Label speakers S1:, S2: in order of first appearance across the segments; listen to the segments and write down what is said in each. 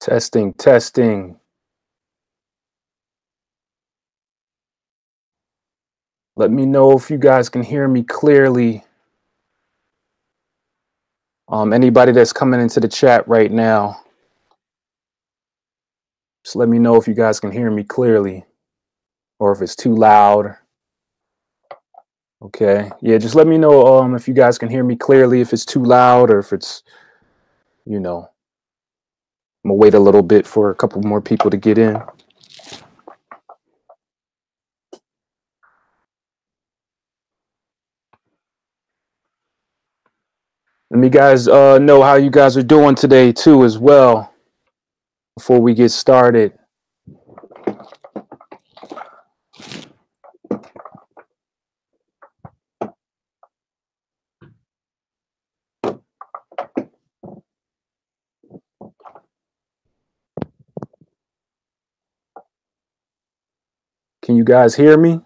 S1: Testing, testing. Let me know if you guys can hear me clearly. Anybody that's coming into the chat right now, just let me know if you guys can hear me clearly or if it's too loud. Okay. Yeah, just let me know if you guys can hear me clearly, if it's too loud or if it's, I'm gonna wait a little bit for a couple more people to get in. Let me guys know how you guys are doing today too as well before we get started. Can you guys hear me?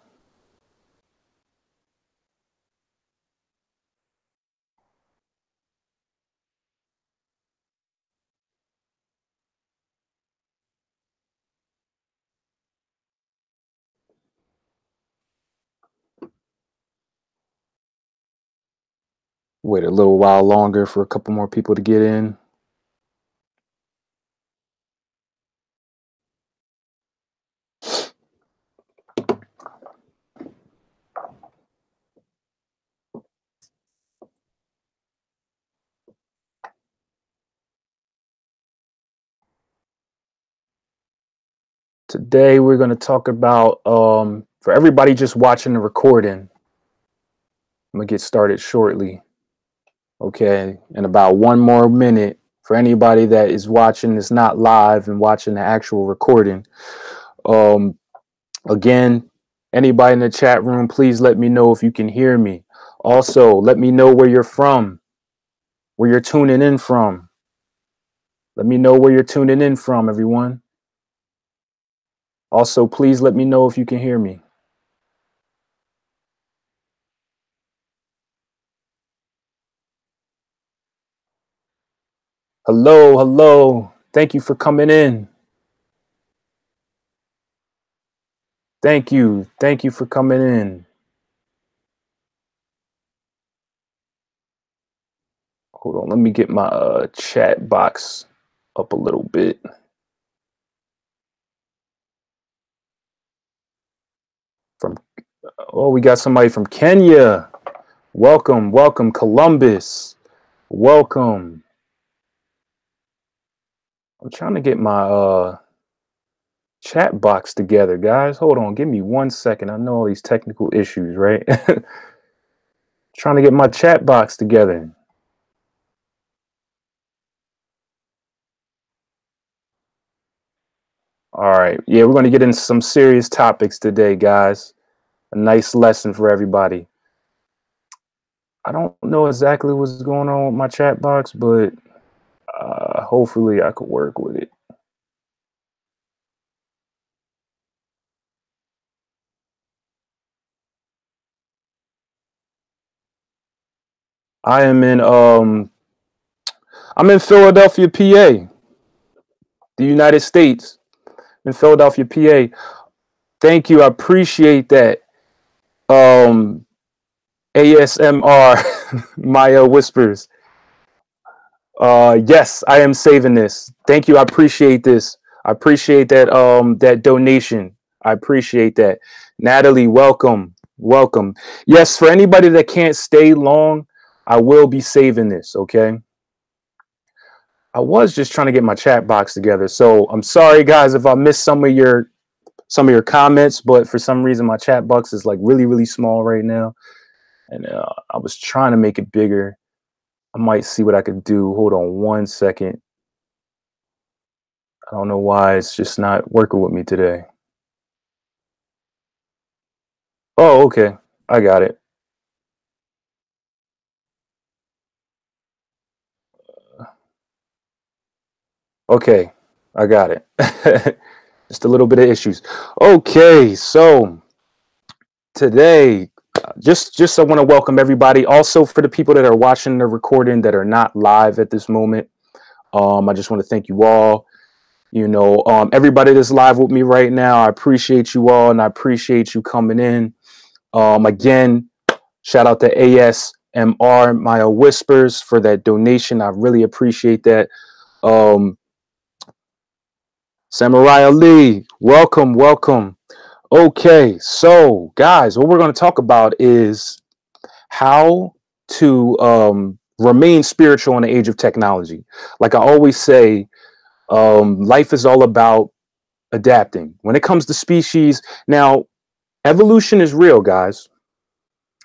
S1: Wait a little while longer for a couple more people to get in. Today we're going to talk about, for everybody just watching the recording, I'm going to get started shortly. Okay, in about 1 more minute. For anybody that is watching that's not live and watching the actual recording. Again, anybody in the chat room, please let me know if you can hear me. Also, let me know where you're from, where you're tuning in from. Let me know where you're tuning in from, everyone. Also, please let me know if you can hear me. Hello, hello. Thank you for coming in. Thank you. Thank you for coming in. Hold on. Let me get my chat box up a little bit. We got somebody from Kenya. Welcome, welcome, Columbus. Welcome. I'm trying to get my chat box together, guys. Hold on, give me 1 second. I know all these technical issues, right? Trying to get my chat box together. All right. Yeah, we're going to get into some serious topics today, guys. A nice lesson for everybody. I don't know exactly what's going on with my chat box, but hopefully I could work with it. I am in I'm in Philadelphia, PA, the United States. In Philadelphia, PA. Thank you. I appreciate that. ASMR Maya whispers. Yes, I am saving this. Thank you. I appreciate this. I appreciate that that donation. I appreciate that. Natalie, welcome. Welcome. Yes, for anybody that can't stay long, I will be saving this, okay? I was just trying to get my chat box together. So I'm sorry guys if I missed some of your comments, but for some reason my chat box is like really, really small right now. And I was trying to make it bigger. I might see what I could do. Hold on 1 second. I don't know why it's just not working with me today. Oh, okay. I got it. Okay. I got it. Just a little bit of issues. Okay. So today, just I want to welcome everybody. Also for the people that are watching the recording that are not live at this moment. I just want to thank you all. You know, everybody that's live with me right now, I appreciate you all, and I appreciate you coming in. Again, shout out to ASMR Maya Whispers for that donation. I really appreciate that. Samurai Ali, welcome, welcome. Okay, so guys, what we're going to talk about is how to remain spiritual in the age of technology. Like I always say, life is all about adapting. When it comes to species, now evolution is real, guys.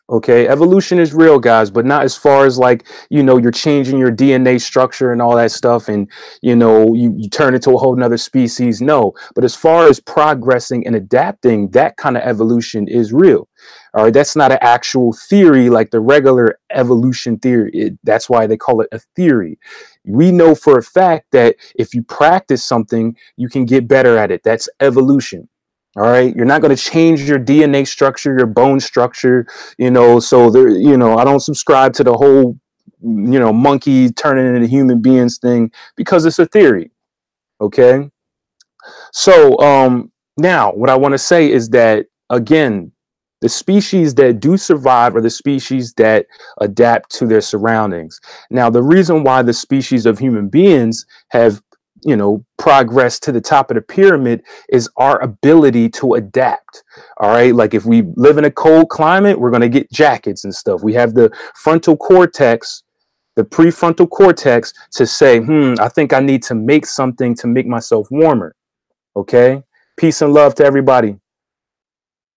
S1: Okay, evolution is real, guys, but not as far as like, you know, you're changing your DNA structure and all that stuff, and you know, you turn into a whole nother species. No, but as far as progressing and adapting, that kind of evolution is real. All right, that's not an actual theory like the regular evolution theory. That's why they call it a theory. We know for a fact that if you practice something, you can get better at it. That's evolution. All right, you're not going to change your DNA structure, your bone structure, you know. So there, you know, I don't subscribe to the whole, you know, monkey turning into human beings thing because it's a theory. Okay. So now what I want to say is that again, the species that do survive are the species that adapt to their surroundings. Now, the reason why the species of human beings have, you know, progressed to the top of the pyramid is our ability to adapt. All right. Like if we live in a cold climate, we're going to get jackets and stuff. We have the frontal cortex, the prefrontal cortex to say, I think I need to make something to make myself warmer. Okay. Peace and love to everybody.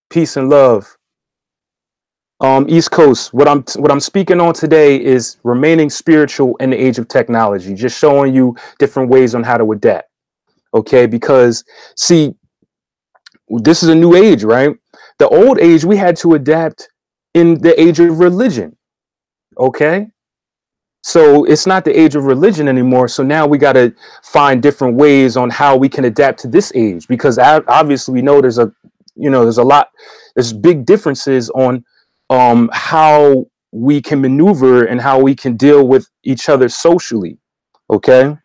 S1: Peace and love. East Coast, what I'm speaking on today is remaining spiritual in the age of technology, just showing you different ways on how to adapt. Okay, because see, this is a new age, right? The old age, we had to adapt in the age of religion. Okay, so it's not the age of religion anymore. So now we got to find different ways on how we can adapt to this age, because obviously we know there's big differences on how we can maneuver and how we can deal with each other socially. Okay.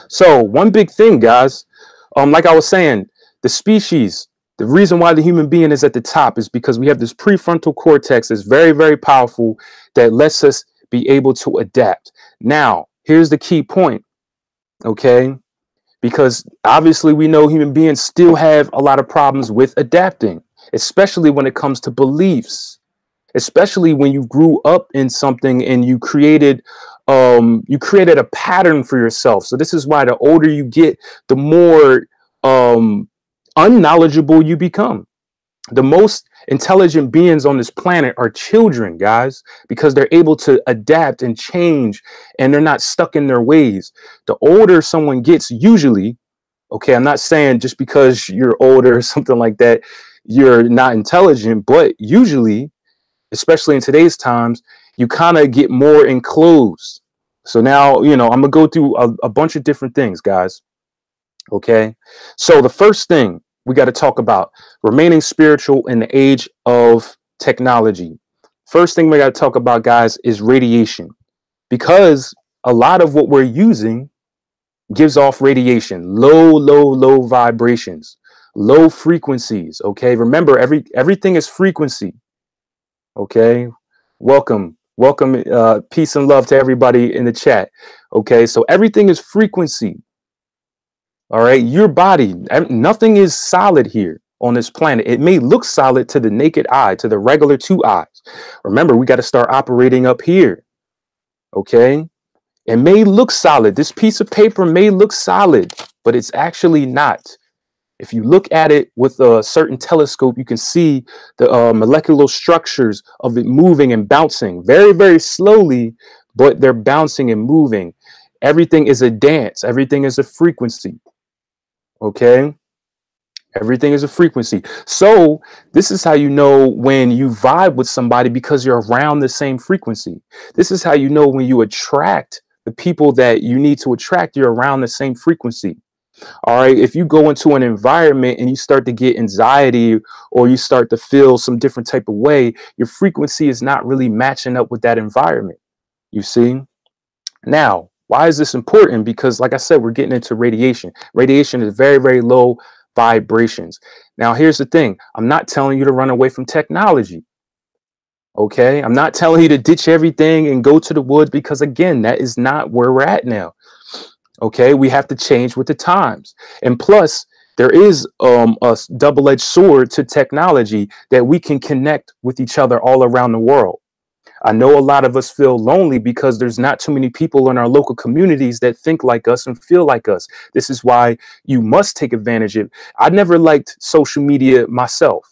S1: So one big thing, guys, like I was saying, the reason why the human being is at the top is because we have this prefrontal cortex that's very, very powerful that lets us be able to adapt. Now, here's the key point. Okay. Because obviously we know human beings still have a lot of problems with adapting, especially when it comes to beliefs, especially when you grew up in something and you created a pattern for yourself. So this is why the older you get, the more unknowledgeable you become. The most intelligent beings on this planet are children, guys, because they're able to adapt and change and they're not stuck in their ways. The older someone gets, usually, okay, I'm not saying just because you're older or something like that, you're not intelligent, but usually, especially in today's times, you kind of get more enclosed. So now, you know, I'm going to go through a bunch of different things, guys. Okay. So the first thing we got to talk about remaining spiritual in the age of technology. First thing we got to talk about, guys, is radiation, because a lot of what we're using gives off radiation, low vibrations, low frequencies. Okay. Remember, everything is frequency. Okay. Welcome. Peace and love to everybody in the chat. Okay. So everything is frequency. All right. Your body, nothing is solid here on this planet. It may look solid to the naked eye, to the regular two eyes. Remember, we got to start operating up here. Okay. It may look solid. This piece of paper may look solid, but it's actually not. If you look at it with a certain telescope, you can see the molecular structures of it moving and bouncing very, very slowly, but they're bouncing and moving. Everything is a dance. Everything is a frequency. Okay. Everything is a frequency. So this is how you know when you vibe with somebody, because you're around the same frequency. This is how you know when you attract the people that you need to attract, you're around the same frequency. All right. If you go into an environment and you start to get anxiety or you start to feel some different type of way, your frequency is not really matching up with that environment. You see? Now, Why is this important? Because like I said, we're getting into radiation. Radiation is very, very low vibrations. Now, here's the thing. I'm not telling you to run away from technology. Okay. I'm not telling you to ditch everything and go to the woods, because again, that is not where we're at now. Okay. We have to change with the times. And plus, there is a double-edged sword to technology, that we can connect with each other all around the world. I know a lot of us feel lonely because there's not too many people in our local communities that think like us and feel like us. This is why you must take advantage of it. I never liked social media myself.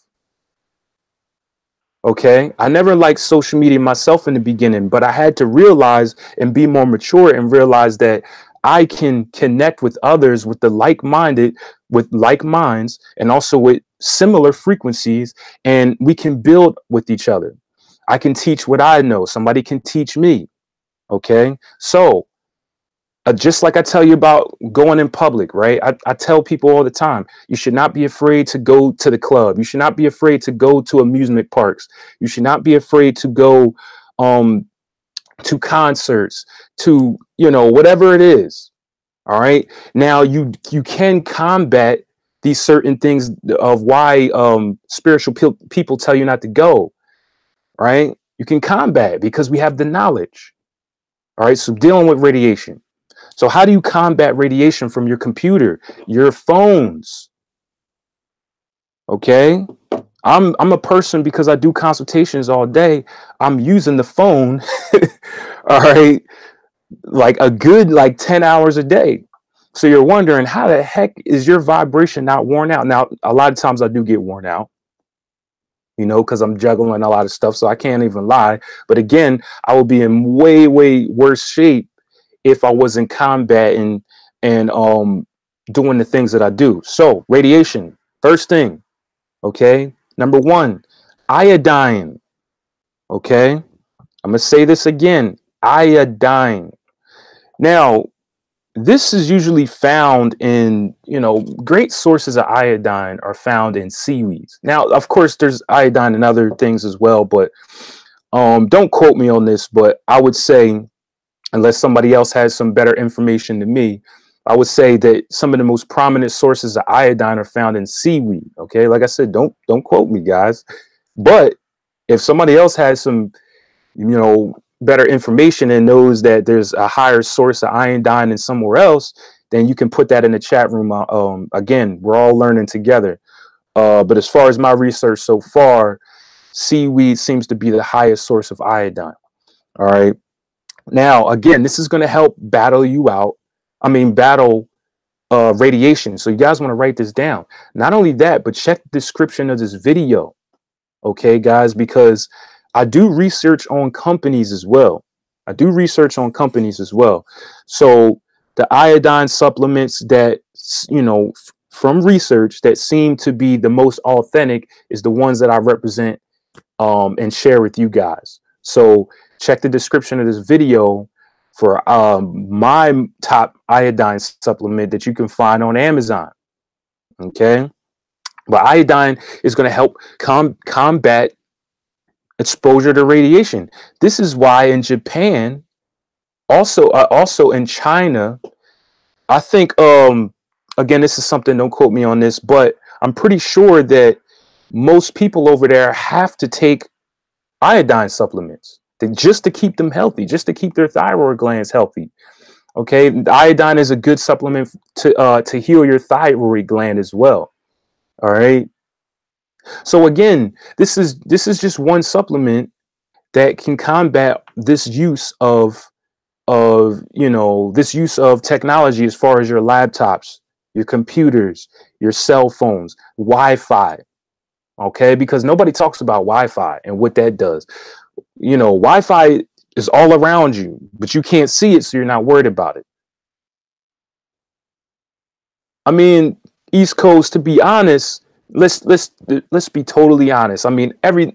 S1: Okay. I never liked social media myself in the beginning, but I had to realize and be more mature and realize that I can connect with others with the like-minded, with like minds, and also with similar frequencies, and we can build with each other. I can teach what I know. Somebody can teach me. Okay. So just like I tell you about going in public, right? I tell people all the time, you should not be afraid to go to the club. You should not be afraid to go to amusement parks. You should not be afraid to go um, to concerts, to, whatever it is. All right. Now you can combat these certain things of why spiritual people tell you not to go. Right. You can combat it because we have the knowledge. All right. So dealing with radiation. So how do you combat radiation from your computer, your phones? Okay. I'm a person, because I do consultations all day. I'm using the phone. All right. Like a good, 10 hours a day. So you're wondering, how the heck is your vibration not worn out? Now, a lot of times I do get worn out, because I'm juggling a lot of stuff. So I can't even lie. But again, I would be in way, way worse shape if I wasn't combating and doing the things that I do. So radiation, first thing. Okay. Number one, iodine. Okay. I'm going to say this again, iodine. Now, this is usually found in, great sources of iodine are found in seaweeds. Now, of course, there's iodine in other things as well, but don't quote me on this, but I would say, unless somebody else has some better information than me, I would say that some of the most prominent sources of iodine are found in seaweed. Okay. Like I said, don't quote me, guys. But if somebody else has some, better information and knows that there's a higher source of iodine than somewhere else, then you can put that in the chat room. Again, we're all learning together. But as far as my research so far, seaweed seems to be the highest source of iodine. All right. Now, again, this is going to help battle you out. Battle radiation. So you guys want to write this down. Not only that, but check the description of this video. Okay, guys, because I do research on companies as well. So the iodine supplements that, from research that seem to be the most authentic is the ones that I represent and share with you guys. So check the description of this video for my top iodine supplement that you can find on Amazon. Okay. But iodine is going to help combat exposure to radiation. This is why in Japan, also in China, I think, again, this is something, don't quote me on this, but I'm pretty sure that most people over there have to take iodine supplements just to keep them healthy, just to keep their thyroid glands healthy. Okay, the iodine is a good supplement to heal your thyroid gland as well. All right. So again, this is just one supplement that can combat this use of technology, as far as your laptops, your computers, your cell phones, Wi-Fi. Okay, because nobody talks about Wi-Fi and what that does. Wi-Fi is all around you, but you can't see it, so you're not worried about it. East Coast, to be honest, let's be totally honest.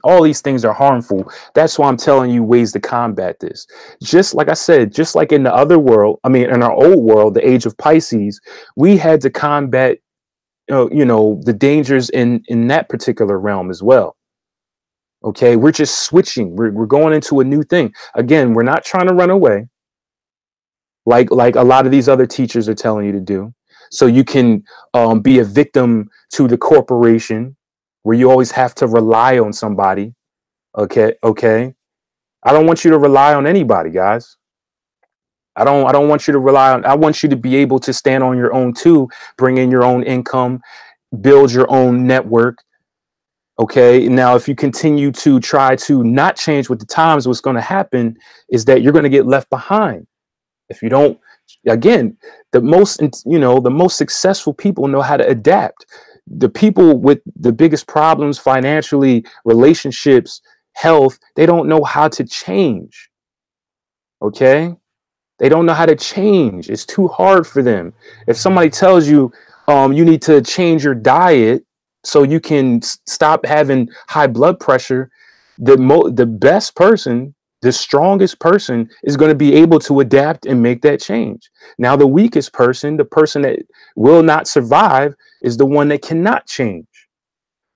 S1: All these things are harmful. That's why I'm telling you ways to combat this. Just like I said, just like in the other world, in our old world, the age of Pisces, we had to combat the dangers in that particular realm as well. Okay, we're just switching. We're going into a new thing. Again, we're not trying to run away. like a lot of these other teachers are telling you to do. So you can be a victim to the corporation where you always have to rely on somebody. Okay. I don't want you to rely on anybody, guys. I don't want you to rely on, I want you to be able to stand on your own too, bring in your own income, build your own network. Okay. Now, if you continue to try to not change with the times, what's going to happen is that you're going to get left behind. If you don't, again, the most successful people know how to adapt. The people with the biggest problems financially, relationships, health, they don't know how to change. Okay. They don't know how to change. It's too hard for them. If somebody tells you you need to change your diet so you can stop having high blood pressure, the best person, the strongest person is going to be able to adapt and make that change. Now, the weakest person, the person that will not survive, is the one that cannot change.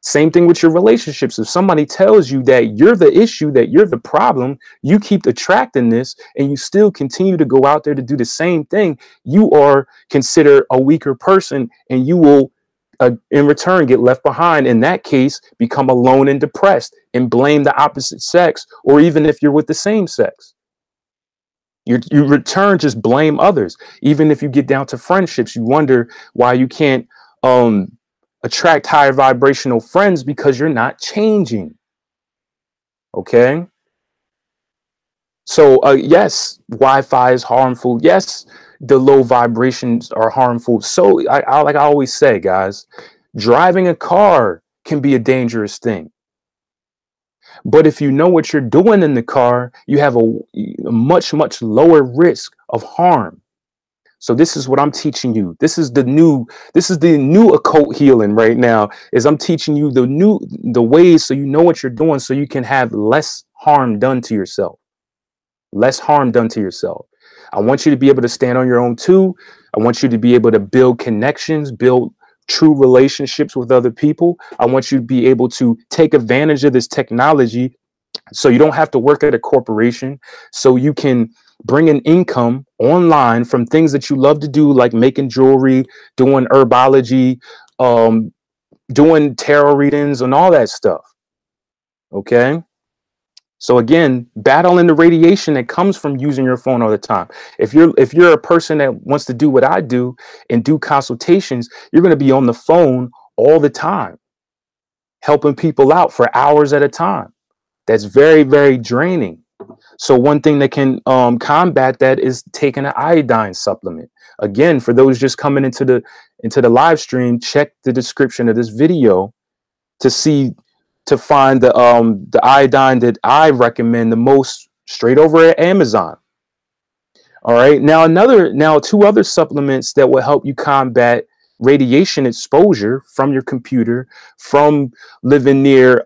S1: Same thing with your relationships. If somebody tells you that you're the issue, that you're the problem, you keep attracting this and you still continue to go out there to do the same thing, you are considered a weaker person and you will, in return, get left behind. In that case, become alone and depressed and blame the opposite sex, or even if you're with the same sex. You return, just blame others. Even if you get down to friendships, you wonder why you can't attract higher vibrational friends, because you're not changing. Okay. So yes, Wi-Fi is harmful. Yes, the low vibrations are harmful. So like I always say, guys, driving a car can be a dangerous thing. But if you know what you're doing in the car, you have a much, much lower risk of harm. So this is what I'm teaching you. This is the new occult healing right now, is I'm teaching you the ways so you know what you're doing, so you can have less harm done to yourself. Less harm done to yourself. I want you to be able to stand on your own too. I want you to be able to build connections, build true relationships with other people. I want you to be able to take advantage of this technology so you don't have to work at a corporation, so you can bring an income online from things that you love to do, like making jewelry, doing herbology, doing tarot readings and all that stuff. Okay. So again, battling the radiation that comes from using your phone all the time. If you're a person that wants to do what I do and do consultations, you're going to be on the phone all the time, helping people out for hours at a time. That's very, very draining. So one thing that can combat that is taking an iodine supplement. Again, for those just coming into the live stream, check the description of this video to find the iodine that I recommend the most, straight over at Amazon. All right. Now two other supplements that will help you combat radiation exposure from your computer, from living near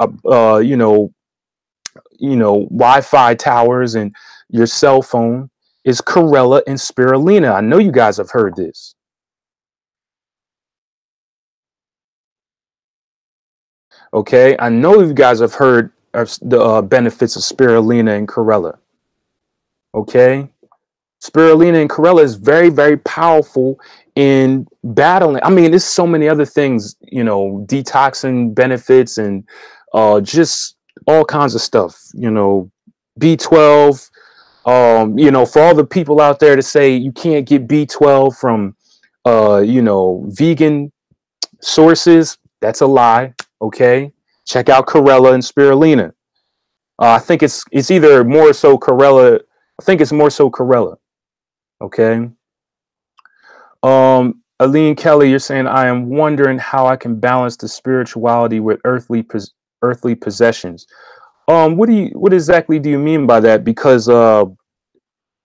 S1: Wi-Fi towers and your cell phone, is chlorella and spirulina. I know you guys have heard this. Okay, I know you guys have heard of the benefits of spirulina and chlorella. Okay, spirulina and chlorella is very, very powerful in battling. I mean, there's so many other things, detoxing benefits and just all kinds of stuff. B12. For all the people out there to say you can't get B12 from, vegan sources, that's a lie. Okay, check out chlorella and spirulina. I think it's either more so chlorella. I think it's more so chlorella. Okay. Aline Kelly, you're saying, I am wondering how I can balance the spirituality with earthly possessions. What exactly do you mean by that? Because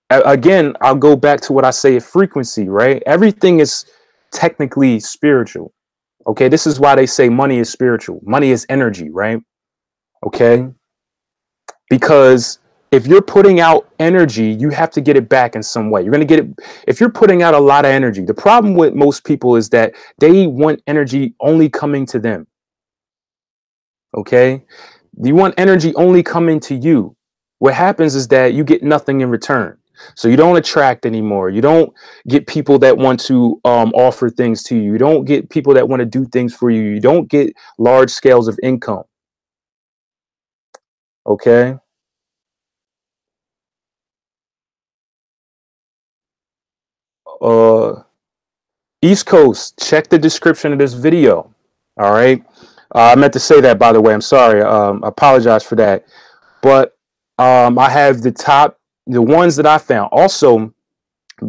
S1: again, I'll go back to what I say, frequency, right? Everything is technically spiritual. Okay, this is why they say money is spiritual. Money is energy, right? Okay, because if you're putting out energy, you have to get it back in some way. You're going to get it. If you're putting out a lot of energy, the problem with most people is that they want energy only coming to them. Okay, you want energy only coming to you. What happens is that you get nothing in return. So you don't attract anymore. You don't get people that want to offer things to you. You don't get people that want to do things for you. You don't get large scales of income. Okay. Uh, East Coast, check the description of this video. All right. I meant to say that, by the way. I'm sorry. I apologize for that. But I have the ones that I found. Also,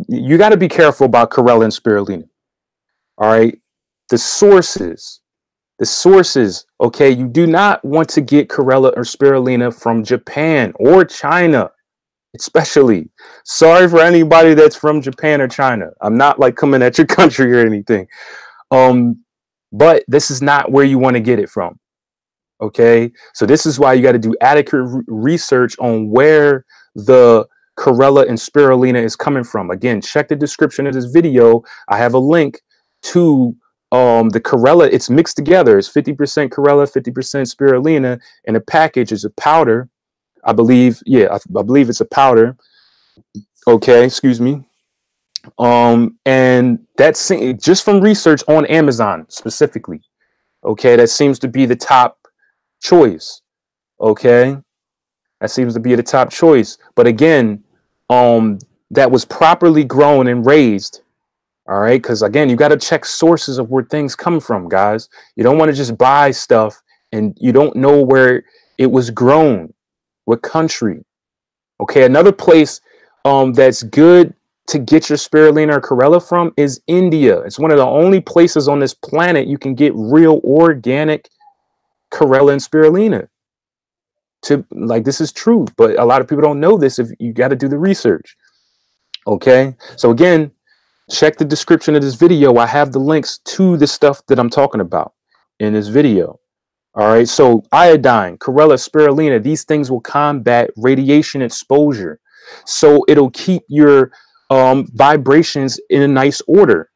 S1: you got to be careful about chlorella and spirulina. All right. The sources. The sources. Okay. You do not want to get chlorella or spirulina from Japan or China. Especially, sorry for anybody that's from Japan or China. I'm not like coming at your country or anything. But this is not where you want to get it from. Okay, so this is why you got to do adequate research on where the chlorella and spirulina is coming from. Again, check the description of this video. I have a link to the chlorella. It's mixed together. It's 50% chlorella, 50% spirulina, and a package is a powder. I believe, yeah, I believe it's a powder. Okay, excuse me. And that's just from research on Amazon specifically. Okay, that seems to be the top choice. Okay, that seems to be the top choice. But again, that was properly grown and raised. All right, because again, you got to check sources of where things come from, guys. You don't want to just buy stuff and you don't know where it was grown. What country? Okay, another place that's good to get your spirulina or chlorella from is India. It's one of the only places on this planet you can get real organic chlorella and spirulina. This is true, but a lot of people don't know this. If you got to do the research. Okay, so again, check the description of this video. I have the links to the stuff that I'm talking about in this video. All right, so iodine, chlorella, spirulina, these things will combat radiation exposure. So it'll keep your vibrations in a nice order.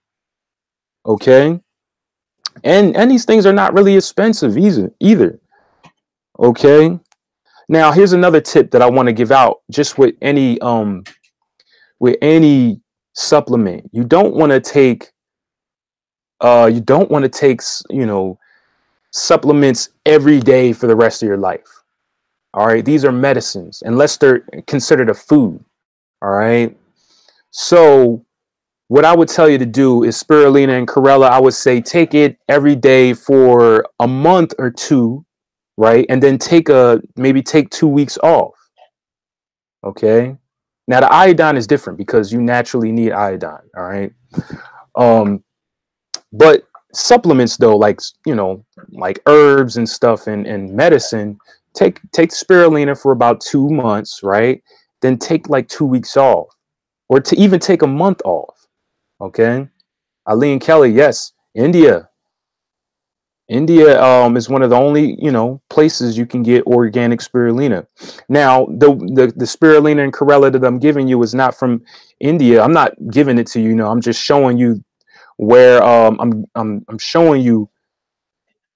S1: Okay. And these things are not really expensive either. Okay. Now, here's another tip that I want to give out just with any supplement. You don't want to take supplements every day for the rest of your life. All right, these are medicines unless they're considered a food. All right, so what I would tell you to do is spirulina and chlorella. I would say take it every day for a month or two, right, and then maybe take 2 weeks off. Okay, now the iodine is different because you naturally need iodine. All right, but supplements though, like herbs and stuff and medicine, take spirulina for about 2 months, right? Then take like 2 weeks off, or to even take a month off. Okay, Aline Kelly, yes, India is one of the only places you can get organic spirulina. Now the spirulina and chlorella that I'm giving you is not from India. I'm not giving it to you. I'm just showing you where I'm showing you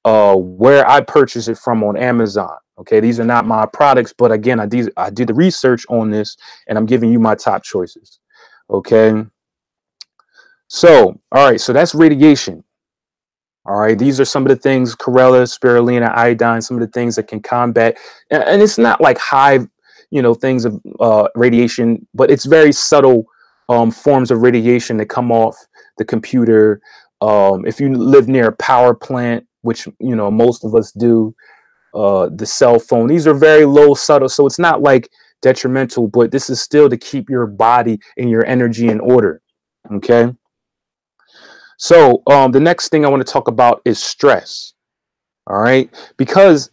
S1: where I purchase it from on Amazon. Okay, these are not my products, but again, I did the research on this, and I'm giving you my top choices. Okay, so all right, so that's radiation. All right, these are some of the things: chlorella, spirulina, iodine. Some of the things that can combat, and it's not like high, things of radiation, but it's very subtle forms of radiation that come off the computer. If you live near a power plant, which most of us do, the cell phone, these are very low, subtle, so it's not like detrimental, but this is still to keep your body and your energy in order. Okay, so the next thing I want to talk about is stress. All right, because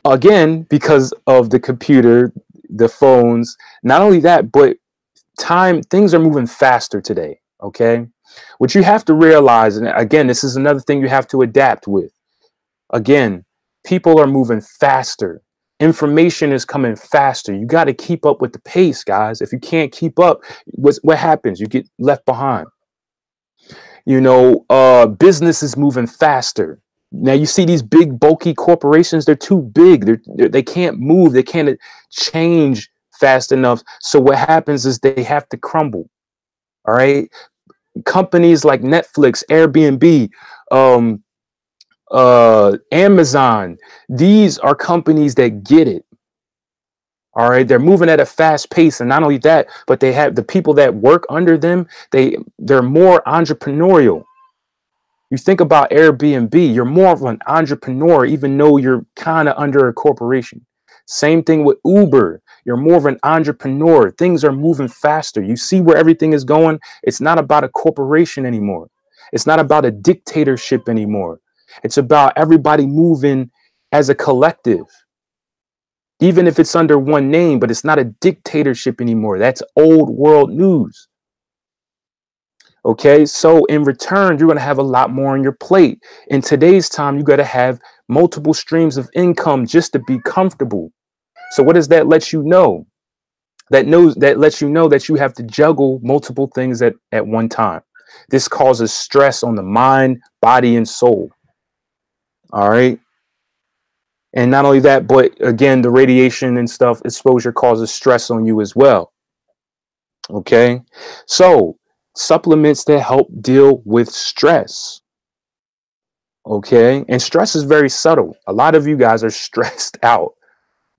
S1: of the computer, the phones, not only that, but things are moving faster today. Okay, what you have to realize, and again, this is another thing you have to adapt with. Again, people are moving faster. Information is coming faster. You got to keep up with the pace, guys. If you can't keep up, what happens? You get left behind. Business is moving faster. Now you see these big, bulky corporations. They're too big. They can't move. They can't change fast enough. So what happens is they have to crumble. All right. Companies like Netflix, Airbnb, Amazon, these are companies that get it. All right, they're moving at a fast pace, and not only that, but they have the people that work under them. They're more entrepreneurial. You think about Airbnb, you're more of an entrepreneur, even though you're kind of under a corporation. Same thing with Uber. You're more of an entrepreneur. Things are moving faster. You see where everything is going. It's not about a corporation anymore. It's not about a dictatorship anymore. It's about everybody moving as a collective, even if it's under one name, but it's not a dictatorship anymore. That's old world news. Okay, so in return, you're going to have a lot more on your plate. In today's time, you got to have multiple streams of income just to be comfortable. So what does that let you know? That lets you know that you have to juggle multiple things at one time. This causes stress on the mind, body, and soul. All right. And not only that, but again, the radiation and stuff, exposure causes stress on you as well. Okay. So supplements that help deal with stress. Okay. And stress is very subtle. A lot of you guys are stressed out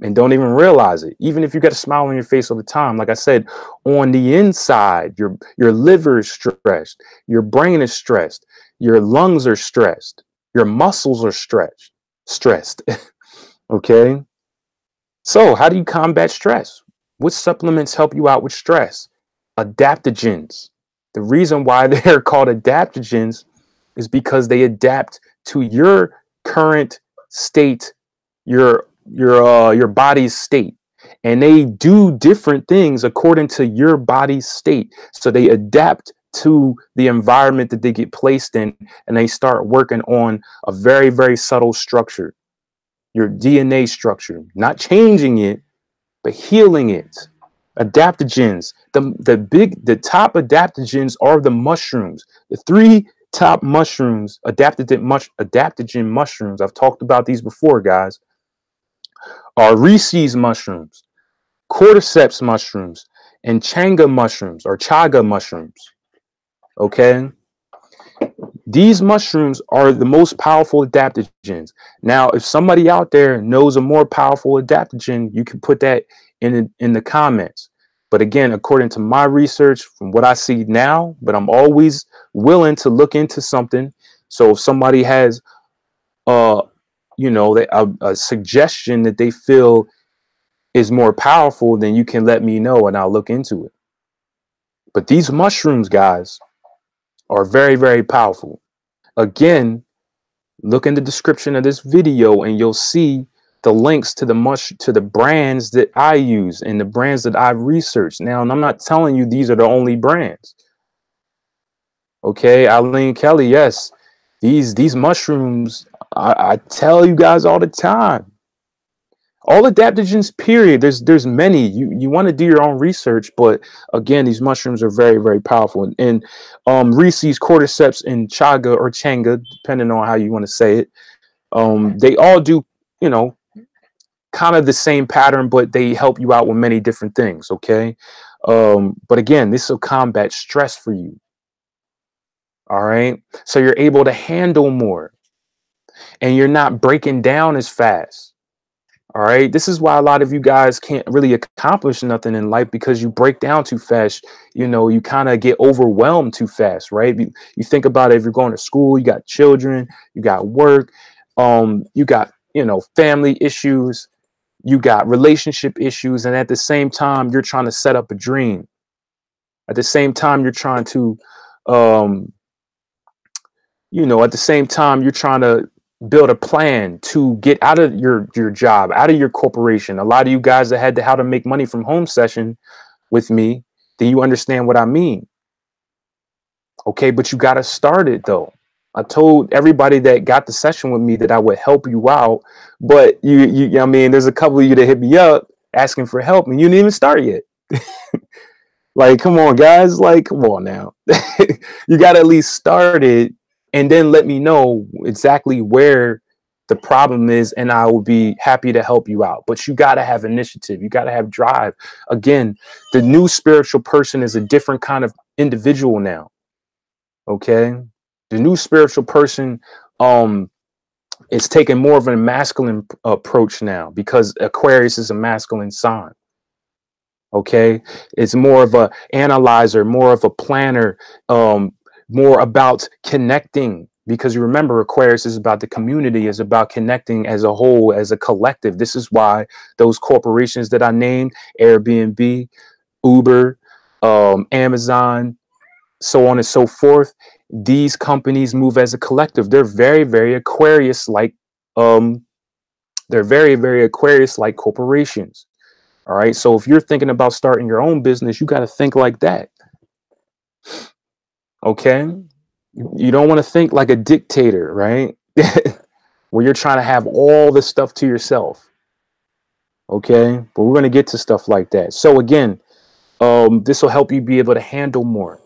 S1: and don't even realize it. Even if you got a smile on your face all the time, like I said, on the inside, your liver is stressed, your brain is stressed, your lungs are stressed, your muscles are stressed. Okay. So how do you combat stress? What supplements help you out with stress? Adaptogens. The reason why they're called adaptogens is because they adapt to your current state, your body's state, and they do different things according to your body's state. So they adapt to the environment that they get placed in, and they start working on a very, very subtle structure, your DNA structure, not changing it, but healing it. Adaptogens, the top adaptogens are the mushrooms. The three top mushrooms, adaptogen mushrooms, I've talked about these before, guys, are Rhesus mushrooms, cordyceps mushrooms, and chaga mushrooms or chaga mushrooms. Okay. These mushrooms are the most powerful adaptogens. Now, if somebody out there knows a more powerful adaptogen, you can put that in the comments. But again, according to my research, from what I see now, but I'm always willing to look into something. So if somebody has, a suggestion that they feel is more powerful, then you can let me know and I'll look into it. But these mushrooms, guys, are very, very powerful. Again, look in the description of this video and you'll see the links to the brands that I use and the brands that I've researched. Now, and I'm not telling you these are the only brands. Okay, Eileen Kelly, yes, these mushrooms, I tell you guys all the time. All adaptogens, period. There's many. You want to do your own research, but again, these mushrooms are very, very powerful. And Rhesus, cordyceps, and chaga or changa, depending on how you want to say it, they all do, kind of the same pattern, but they help you out with many different things. Okay, but again, this will combat stress for you. All right, so you're able to handle more, and you're not breaking down as fast. All right. This is why a lot of you guys can't really accomplish nothing in life, because you break down too fast. You kind of get overwhelmed too fast. Right. You think about it. If you're going to school, you got children, you got work, you got, family issues, you got relationship issues. And at the same time, you're trying to set up a dream. At the same time, you're trying to, build a plan to get out of your job, out of your corporation. A lot of you guys that had how to make money from home session with me, then you understand what I mean. Okay, but you got to start it though. I told everybody that got the session with me that I would help you out, but there's a couple of you that hit me up asking for help and you didn't even start yet. Like, come on, guys. Like, come on now. You got to at least start it and then let me know exactly where The problem is, and I will be happy to help you out, but you got to have initiative. You got to have drive. Again, the new spiritual person is a different kind of individual now. Okay. The new spiritual person, is taking more of a masculine approach now because Aquarius is a masculine sign. Okay. It's more of a analyzer, more of a planner, more about connecting, because you remember Aquarius is about the community, is about connecting as a whole, as a collective. This is why those corporations that I named, Airbnb, Uber, Amazon, so on and so forth, these companies move as a collective. They're very, very Aquarius like. They're very, very Aquarius like corporations. All right. So if you're thinking about starting your own business, you got to think like that. Okay. You don't want to think like a dictator, right? Where you're trying to have all the stuff to yourself. Okay. But we're going to get to stuff like that. So again, this will help you be able to handle more.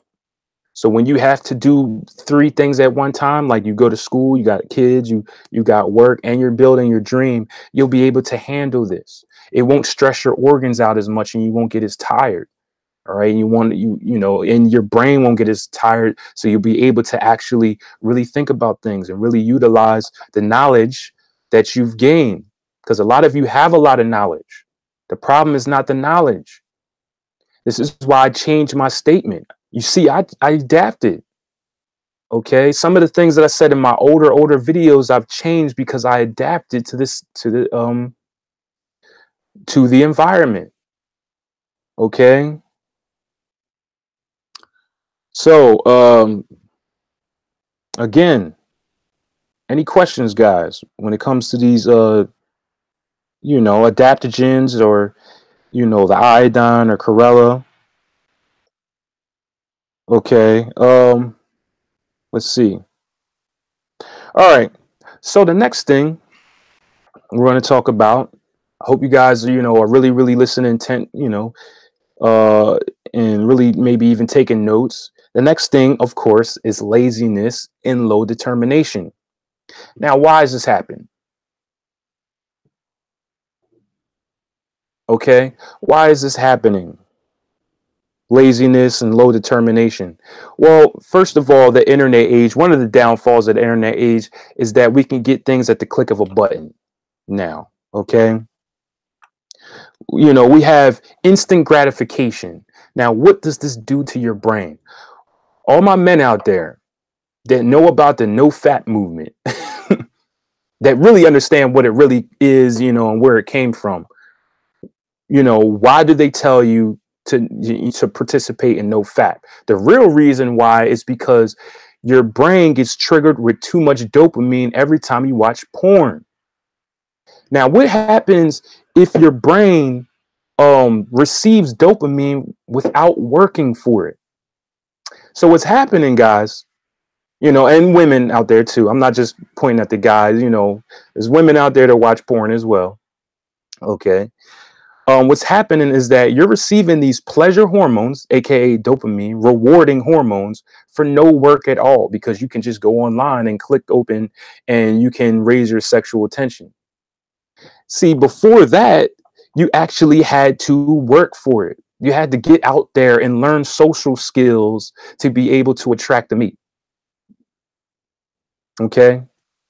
S1: So when you have to do 3 things at one time, like you go to school, you got kids, you got work, and you're building your dream, you'll be able to handle this. It won't stress your organs out as much, and you won't get as tired. All right. And your brain won't get as tired. So you'll be able to actually really think about things and really utilize the knowledge that you've gained. Because a lot of you have a lot of knowledge. The problem is not the knowledge. This is why I changed my statement. You see, I adapted. Okay. Some of the things that I said in my older videos, I've changed because I adapted to the environment. Okay. So, again, any questions, guys, when it comes to these, adaptogens, or, the iodine or chlorella? Okay. Let's see. All right. So the next thing we're going to talk about, I hope you guys, are really, really listening intent, and really maybe even taking notes. The next thing, of course, is laziness and low determination. Now, why does this happen? Okay. Why is this happening? Laziness and low determination. Well, first of all, the internet age, one of the downfalls of the internet age is that we can get things at the click of a button now. Okay. We have instant gratification. Now, what does this do to your brain? All my men out there that know about the no fat movement, that really understand what it really is, and where it came from. Why do they tell you to participate in no fat? The real reason why is because your brain gets triggered with too much dopamine every time you watch porn. Now, what happens if your brain receives dopamine without working for it? So what's happening, guys, and women out there too. I'm not just pointing at the guys, there's women out there that watch porn as well. Okay. What's happening is that you're receiving these pleasure hormones, aka dopamine, rewarding hormones, for no work at all, because you can just go online and click open and you can raise your sexual attention. See, before that, you actually had to work for it. You had to get out there and learn social skills to be able to attract the meat. Okay.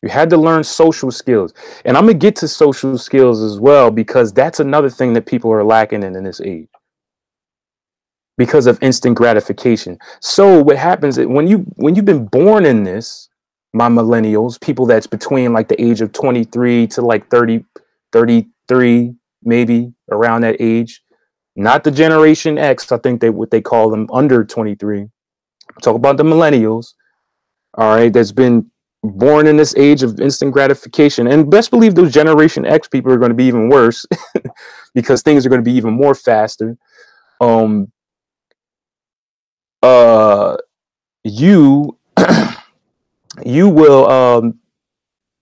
S1: You had to learn social skills. And I'm going to get to social skills as well, because that's another thing that people are lacking in this age, because of instant gratification. So what happens is when you've been born in this, my millennials, people that's between like the age of 23 to like 30, 33, maybe around that age, not the Generation X, I think what they call them, under 23. Talk about the millennials. All right. That's been born in this age of instant gratification. And best believe those Generation X people are going to be even worse because things are going to be even more faster. You will,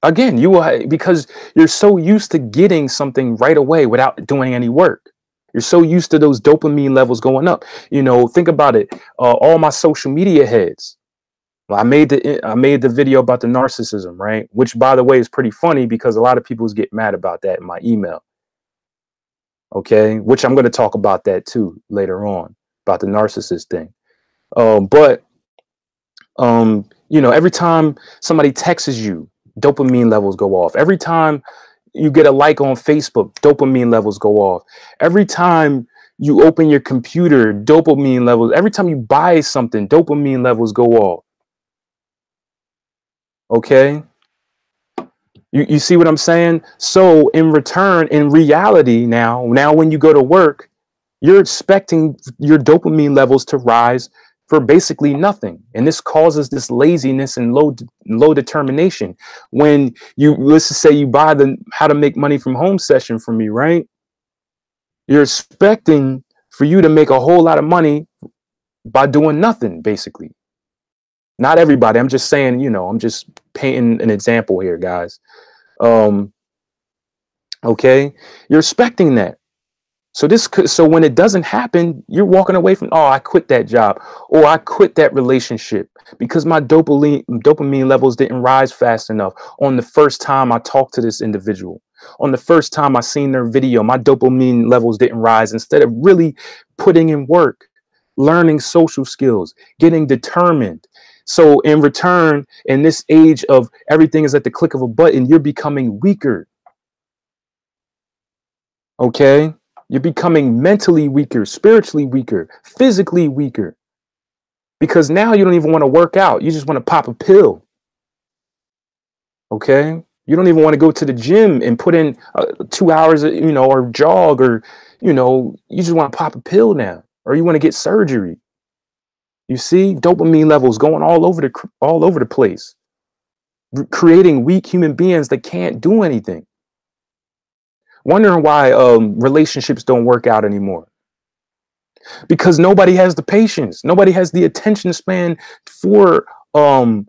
S1: again, because you're so used to getting something right away without doing any work. You're so used to those dopamine levels going up. Think about it. All my social media heads, Well, I made the video about the narcissism, right? Which, by the way, is pretty funny because a lot of people get mad about that in my email. Okay, which I'm going to talk about that too later on about the narcissist thing. But you know, every time somebody texts you, dopamine levels go off. Every time you get a like on Facebook, dopamine levels go off. Every time you open your computer, dopamine levels. Every time you buy something, dopamine levels go off. Okay. You see what I'm saying? So in return, in reality, now when you go to work, you're expecting your dopamine levels to rise for basically nothing. And this causes this laziness and low determination. When you, let's just say you buy the How to Make Money from Home session from me, right? You're expecting for you to make a whole lot of money by doing nothing, basically. Not everybody. I'm just saying, you know, I'm just painting an example here, guys. Okay, you're expecting that. So when it doesn't happen, you're walking away from, oh, I quit that job, or I quit that relationship because my dopamine levels didn't rise fast enough on the first time I talked to this individual. On the first time I seen their video, my dopamine levels didn't rise. Instead of really putting in work, learning social skills, getting determined. So in return, in this age of everything is at the click of a button, you're becoming weaker. Okay, you're becoming mentally weaker, spiritually weaker, physically weaker, because now you don't even want to work out. You just want to pop a pill. Okay, you don't even want to go to the gym and put in 2 hours, you know, or jog, or, you know, you just want to pop a pill now, or you want to get surgery. You see, dopamine levels going all over the place, creating weak human beings that can't do anything. Wondering why relationships don't work out anymore. Because nobody has the patience, nobody has the attention span for a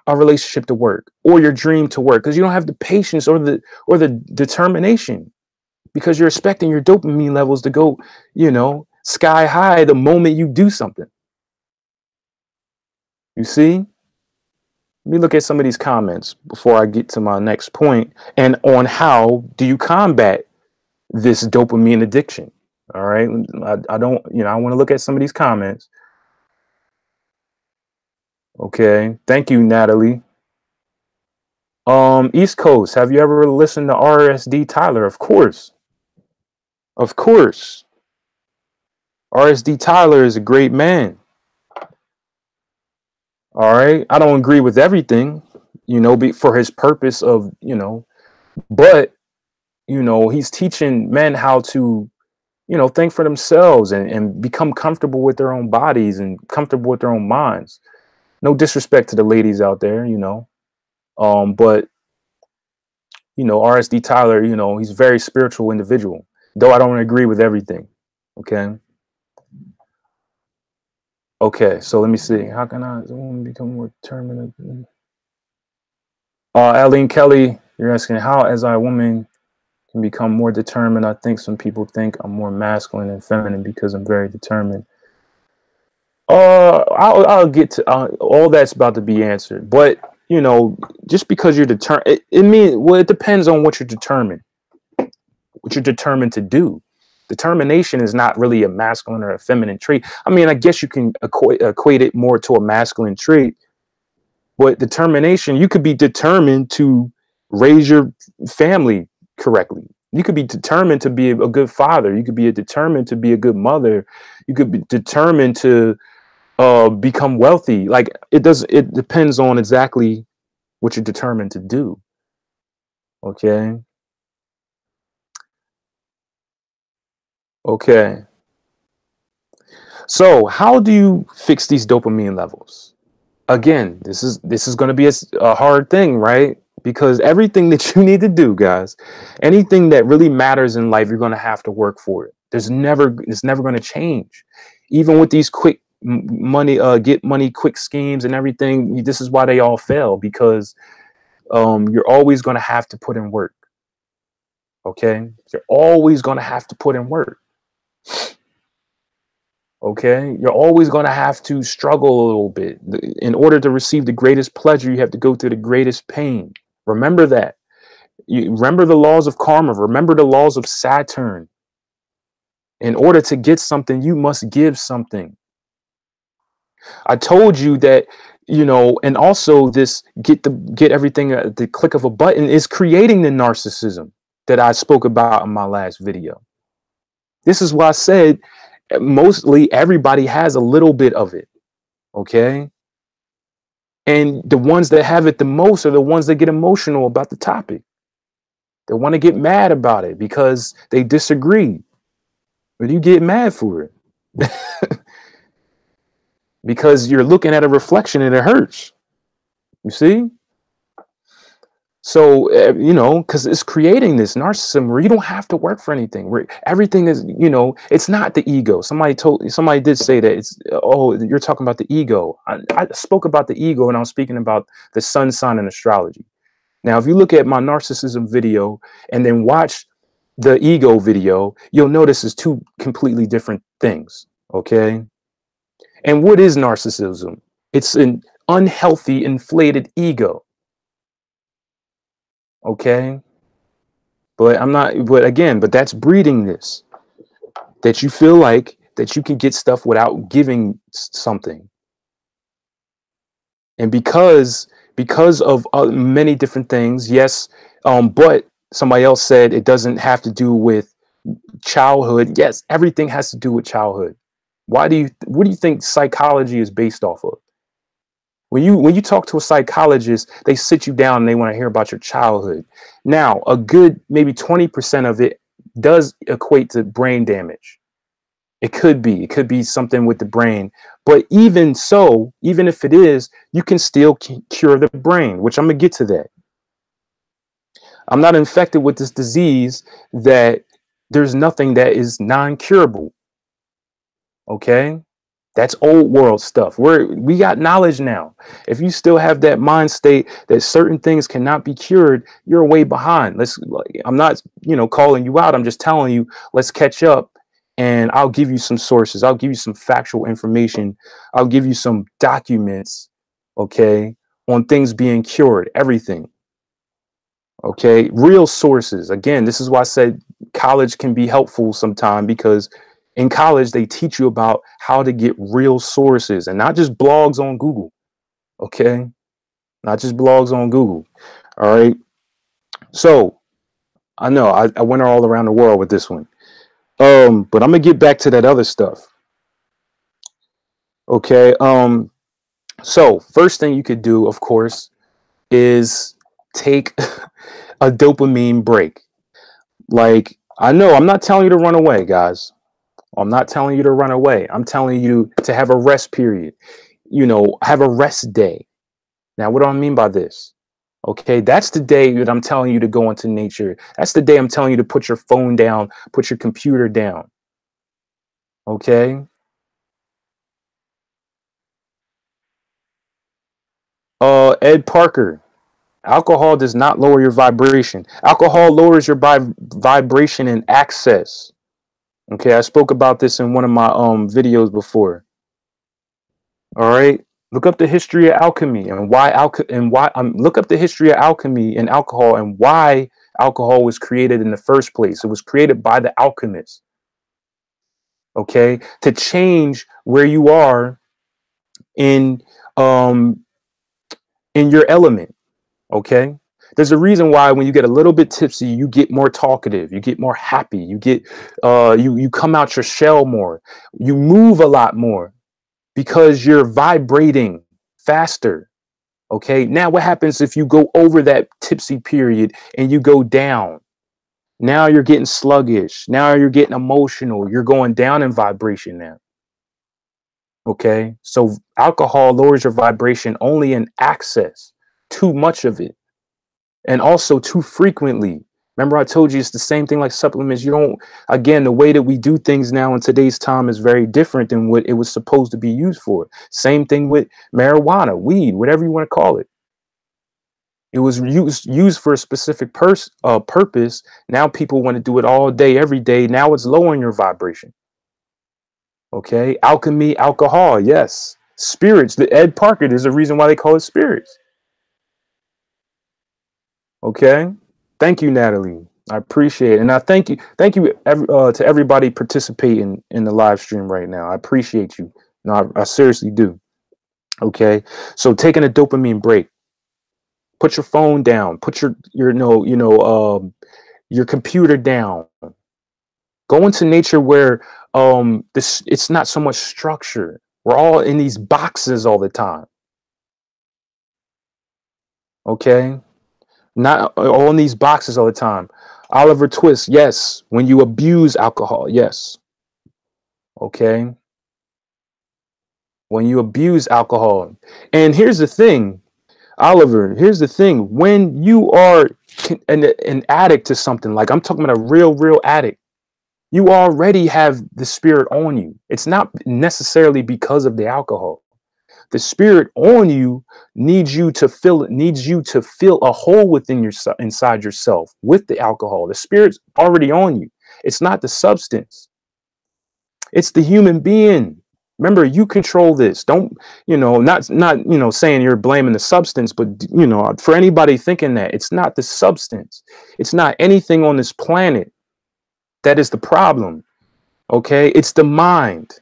S1: relationship to work, or your dream to work, because you don't have the patience or the determination, because you're expecting your dopamine levels to go, you know, sky high the moment you do something. You see? Let me look at some of these comments before I get to my next point, and on how do you combat this dopamine addiction. All right, I don't, you know, I want to look at some of these comments. Okay, thank you, Natalie. East Coast, have you ever listened to RSD Tyler? Of course. Of course. RSD Tyler is a great man. All right. I don't agree with everything, you know, for his purpose of, you know, but, you know, he's teaching men how to, you know, think for themselves and become comfortable with their own bodies and comfortable with their own minds. No disrespect to the ladies out there, you know. But you know, RSD Tyler, you know, he's a very spiritual individual, though I don't agree with everything. Okay. Okay. So let me see. How can I become more determined? Eileen Kelly, you're asking how, as a woman, can become more determined. I think some people think I'm more masculine and feminine because I'm very determined. I'll get to all that's about to be answered, but you know, just because you're determined, it depends on what you're determined. What you're determined to do. Determination is not really a masculine or a feminine trait. I mean, I guess you can equate it more to a masculine trait, but determination, you could be determined to raise your family correctly. You could be determined to be a good father. You could be determined to be a good mother. You could be determined to become wealthy. Like it depends on exactly what you're determined to do. Okay. Okay. So how do you fix these dopamine levels? Again, this is going to be a hard thing, right? Because everything that you need to do, guys, anything that really matters in life, you're going to have to work for it. It's never going to change. Even with these quick money, get money quick schemes and everything, this is why they all fail, because you're always going to have to put in work. Okay? You're always going to have to put in work. Okay, you're always going to have to struggle a little bit. In order to receive the greatest pleasure, you have to go through the greatest pain. Remember that. You remember the laws of karma. Remember the laws of Saturn. In order to get something, you must give something. I told you that, and also this get everything at the click of a button is creating the narcissism that I spoke about in my last video. This is why I said mostly everybody has a little bit of it. Okay. And the ones that have it the most are the ones that get emotional about the topic. They want to get mad about it because they disagree. But you get mad for it. Because you're looking at a reflection and it hurts. You see? So, because it's creating this narcissism where you don't have to work for anything, where everything is, it's not the ego. Somebody did say that you're talking about the ego. I spoke about the ego and I was speaking about the sun sign and astrology. Now, if you look at my narcissism video and then watch the ego video, you'll notice it's two completely different things. Okay. And what is narcissism? It's an unhealthy, inflated ego. Okay. But that's breeding this, that you feel like that you can get stuff without giving something. And because of many different things, yes, but somebody else said it doesn't have to do with childhood. Yes, everything has to do with childhood. What do you think psychology is based off of? When you talk to a psychologist, they sit you down and they want to hear about your childhood. Now, a good maybe 20% of it does equate to brain damage. It could be something with the brain. But even so, even if it is, you can still cure the brain, which I'm going to get to that. I'm not infected with this disease that there's nothing that is non-curable. Okay? That's old world stuff. We got knowledge now. If you still have that mind state that certain things cannot be cured, you're way behind. I'm not, calling you out. I'm just telling you, let's catch up and I'll give you some sources. I'll give you some factual information. I'll give you some documents, okay, on things being cured, everything. Okay, real sources. Again, this is why I said college can be helpful sometime, because in college, they teach you about how to get real sources and not just blogs on Google. Okay. Not just blogs on Google. All right. So I know I went all around the world with this one. But I'm going to get back to that other stuff. Okay. So first thing you could do, of course, is take a dopamine break. Like, I know I'm not telling you to run away, guys. I'm not telling you to run away. I'm telling you to have a rest period, have a rest day. Now, what do I mean by this? Okay, that's the day that I'm telling you to go into nature. That's the day I'm telling you to put your phone down, put your computer down. Okay. Ed Parker, alcohol does not lower your vibration. Alcohol lowers your vibration and access. Okay, I spoke about this in one of my videos before. All right, look up the history of alchemy and look up the history of alchemy and alcohol and why alcohol was created in the first place. It was created by the alchemists. Okay, to change where you are in your element. Okay. There's a reason why when you get a little bit tipsy, you get more talkative, you get more happy, you get you come out your shell more, you move a lot more because you're vibrating faster. Okay. Now what happens if you go over that tipsy period and you go down? Now you're getting sluggish. Now you're getting emotional. You're going down in vibration now. Okay. So alcohol lowers your vibration only in access, too much of it. And also too frequently. Remember, I told you it's the same thing like supplements. Again, the way that we do things now in today's time is very different than what it was supposed to be used for. Same thing with marijuana, weed, whatever you want to call it. It was used for a specific purpose. Now people want to do it all day, every day. Now it's lowering your vibration. Okay. Alchemy, alcohol. Yes. Spirits. The Ed Parker, there's a reason why they call it spirits. Okay. Thank you, Natalie. I appreciate it. And I thank you. Thank you to everybody participating in the live stream right now. I appreciate you. No, I seriously do. Okay. So taking a dopamine break, put your phone down, put your no, your computer down. Go into nature where this it's not so much structure. We're all in these boxes all the time. Okay? Not all in these boxes all the time. Oliver Twist, yes. When you abuse alcohol, yes. Okay? When you abuse alcohol. And here's the thing, Oliver, here's the thing. When you are an addict to something, like I'm talking about a real addict, you already have the spirit on you. It's not necessarily because of the alcohol. The spirit on you needs you to fill a hole within yourself, inside yourself, with the alcohol. The spirit's already on you. It's not the substance. It's the human being. Remember, you control this. Don't, not saying you're blaming the substance, but for anybody thinking that, it's not the substance. It's not anything on this planet that is the problem. Okay? It's the mind.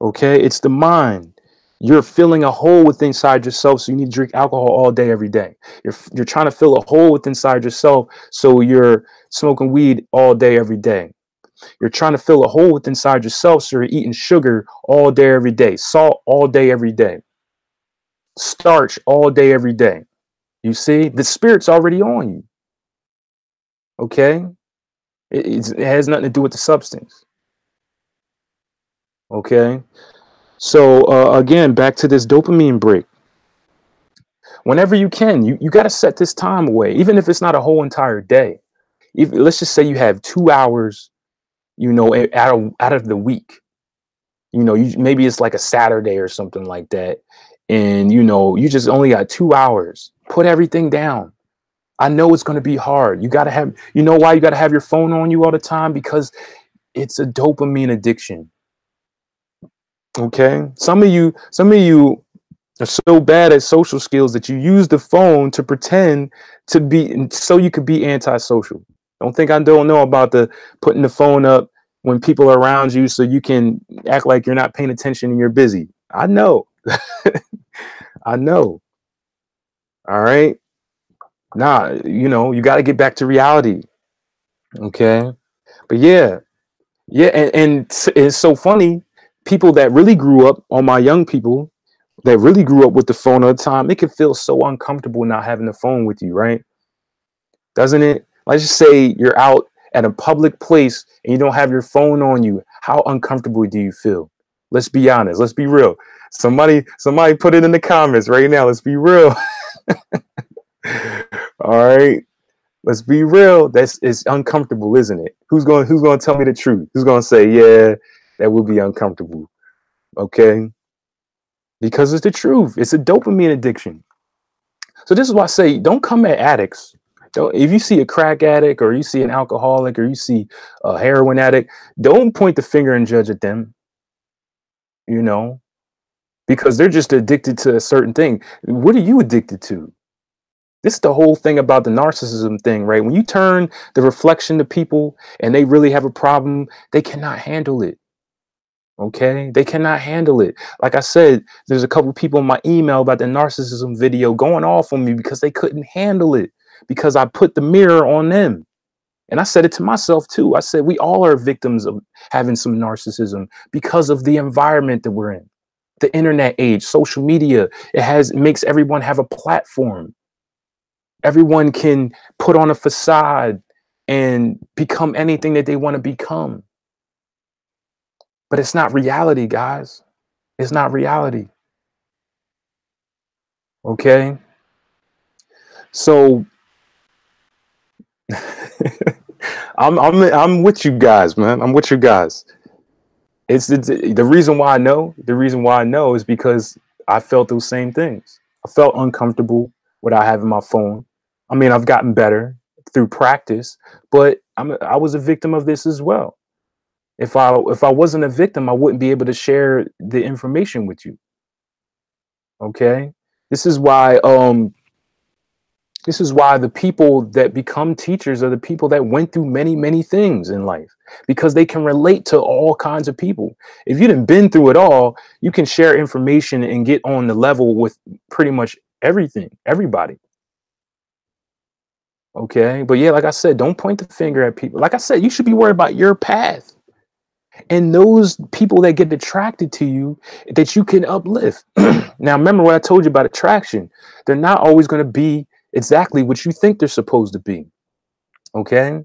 S1: Okay? It's the mind. You're filling a hole within inside yourself, so you need to drink alcohol all day, every day. You're trying to fill a hole within inside yourself, so you're smoking weed all day, every day. You're trying to fill a hole within inside yourself, so you're eating sugar all day, every day, salt all day, every day, starch all day, every day. You see, the spirit's already on you. Okay, it has nothing to do with the substance. Okay, so again, back to this dopamine break. Whenever you can, you got to set this time away, even if it's not a whole entire day. Even, let's just say you have 2 hours, out of the week. Maybe it's like a Saturday or something like that, and you just only got 2 hours. Put everything down. I know it's going to be hard. You got to have, why you got to have your phone on you all the time? Because it's a dopamine addiction. Okay, some of you are so bad at social skills that you use the phone to pretend to be, so you could be antisocial. Don't think I don't know about the putting the phone up when people are around you so you can act like you're not paying attention and you're busy. I know. I know. All right. Nah, you got to get back to reality. Okay. But yeah. Yeah. And it's so funny. People that really grew up, all my young people that really grew up with the phone all the time, it can feel so uncomfortable not having the phone with you, right? Doesn't it? Let's just say you're out at a public place and you don't have your phone on you. How uncomfortable do you feel? Let's be honest. Let's be real. Somebody put it in the comments right now. Let's be real. All right. Let's be real. It's uncomfortable, isn't it? Who's going to tell me the truth? Who's going to say, yeah, that would be uncomfortable? Okay. Because it's the truth. It's a dopamine addiction. So this is why I say, don't come at addicts. If you see a crack addict or you see an alcoholic or you see a heroin addict, don't point the finger and judge at them, because they're just addicted to a certain thing. What are you addicted to? This is the whole thing about the narcissism thing, right? When you turn the reflection to people and they really have a problem, they cannot handle it. Okay, they cannot handle it. Like I said, there's a couple people in my email about the narcissism video going off on me because they couldn't handle it, because I put the mirror on them. And I said it to myself too. I said, we all are victims of having some narcissism because of the environment that we're in. The internet age, social media, it makes everyone have a platform. Everyone can put on a facade and become anything that they want to become. But it's not reality, guys. It's not reality. Okay? So I'm with you guys, man. I'm with you guys. It's the reason why I know. The reason why I know is because I felt those same things. I felt uncomfortable without having my phone. I mean, I've gotten better through practice, but I was a victim of this as well. If I wasn't a victim, I wouldn't be able to share the information with you. Okay? This is why this is why the people that become teachers are the people that went through many, many things in life, because they can relate to all kinds of people. If you didn't been through it all, you can share information and get on the level with pretty much everybody. Okay. But yeah, like I said, don't point the finger at people. Like I said, you should be worried about your path and those people that get attracted to you that you can uplift. Now, remember what I told you about attraction. They're not always going to be exactly what you think they're supposed to be. Okay.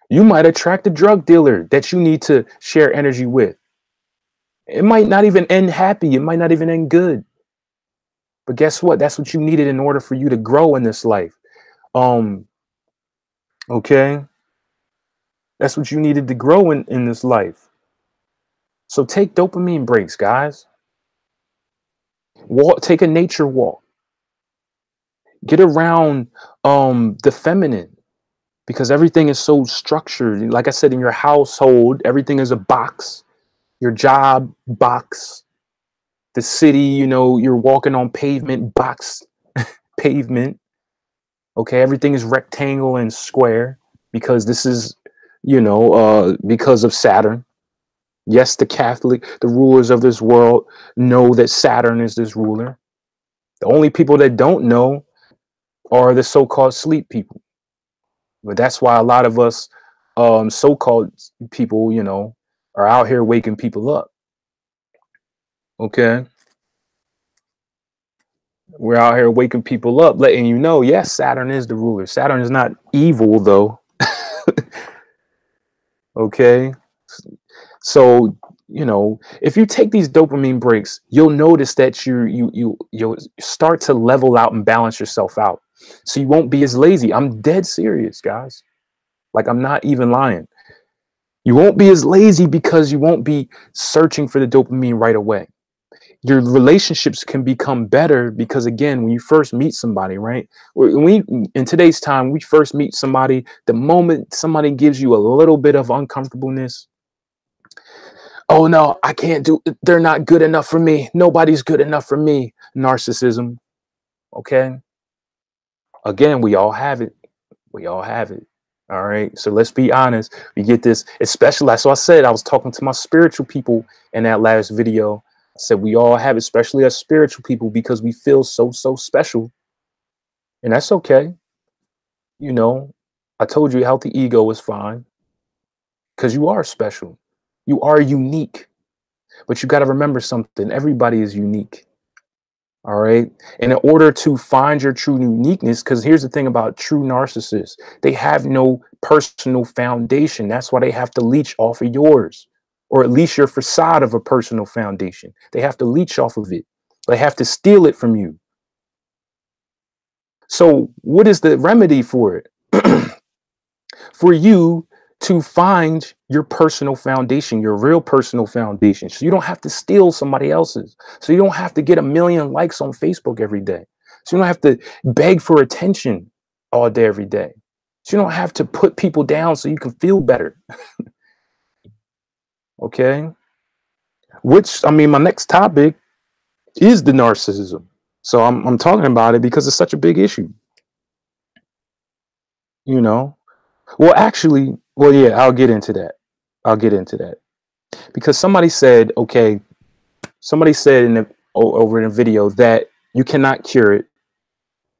S1: You might attract a drug dealer that you need to share energy with. It might not even end happy. It might not even end good. But guess what? That's what you needed in order for you to grow in this life. Um, okay. That's what you needed to grow in this life. So take dopamine breaks, guys. Walk, take a nature walk. Get around the feminine, because everything is so structured. Like I said, in your household, everything is a box. Your job, box. The city, you're walking on pavement, box, pavement. Okay, everything is rectangle and square because this is, because of Saturn. Yes, the rulers of this world know that Saturn is this ruler. The only people that don't know are the so-called sleep people. But that's why a lot of us so-called people, are out here waking people up. Okay. We're out here waking people up, letting you know, yes, Saturn is the ruler. Saturn is not evil, though. Okay. So, if you take these dopamine breaks, you'll notice that you'll start to level out and balance yourself out. So you won't be as lazy. I'm dead serious, guys. Like, I'm not even lying. You won't be as lazy because you won't be searching for the dopamine right away. Your relationships can become better because, again, when you first meet somebody, right? In today's time, we first meet somebody, the moment somebody gives you a little bit of uncomfortableness, oh no, I can't do it. They're not good enough for me. Nobody's good enough for me. Narcissism. Okay. Again, we all have it. We all have it. All right. So let's be honest. We get this, especially, so I said I was talking to my spiritual people in that last video. I said we all have it, especially as spiritual people, because we feel so special. And that's okay. I told you healthy ego is fine because you are special. You are unique. But you got to remember something. Everybody is unique. All right. And in order to find your true uniqueness, because here's the thing about true narcissists, they have no personal foundation. That's why they have to leech off of yours, or at least your facade of a personal foundation. They have to leech off of it. They have to steal it from you. So, what is the remedy for it? For you to find your personal foundation, your real personal foundation. So you don't have to steal somebody else's. So you don't have to get a million likes on Facebook every day. So you don't have to beg for attention all day, every day. So you don't have to put people down so you can feel better. Okay. Which, I mean, my next topic is the narcissism. So I'm talking about it because it's such a big issue. Well, actually, well, yeah, I'll get into that. I'll get into that. Because somebody said, over in a video that you cannot cure it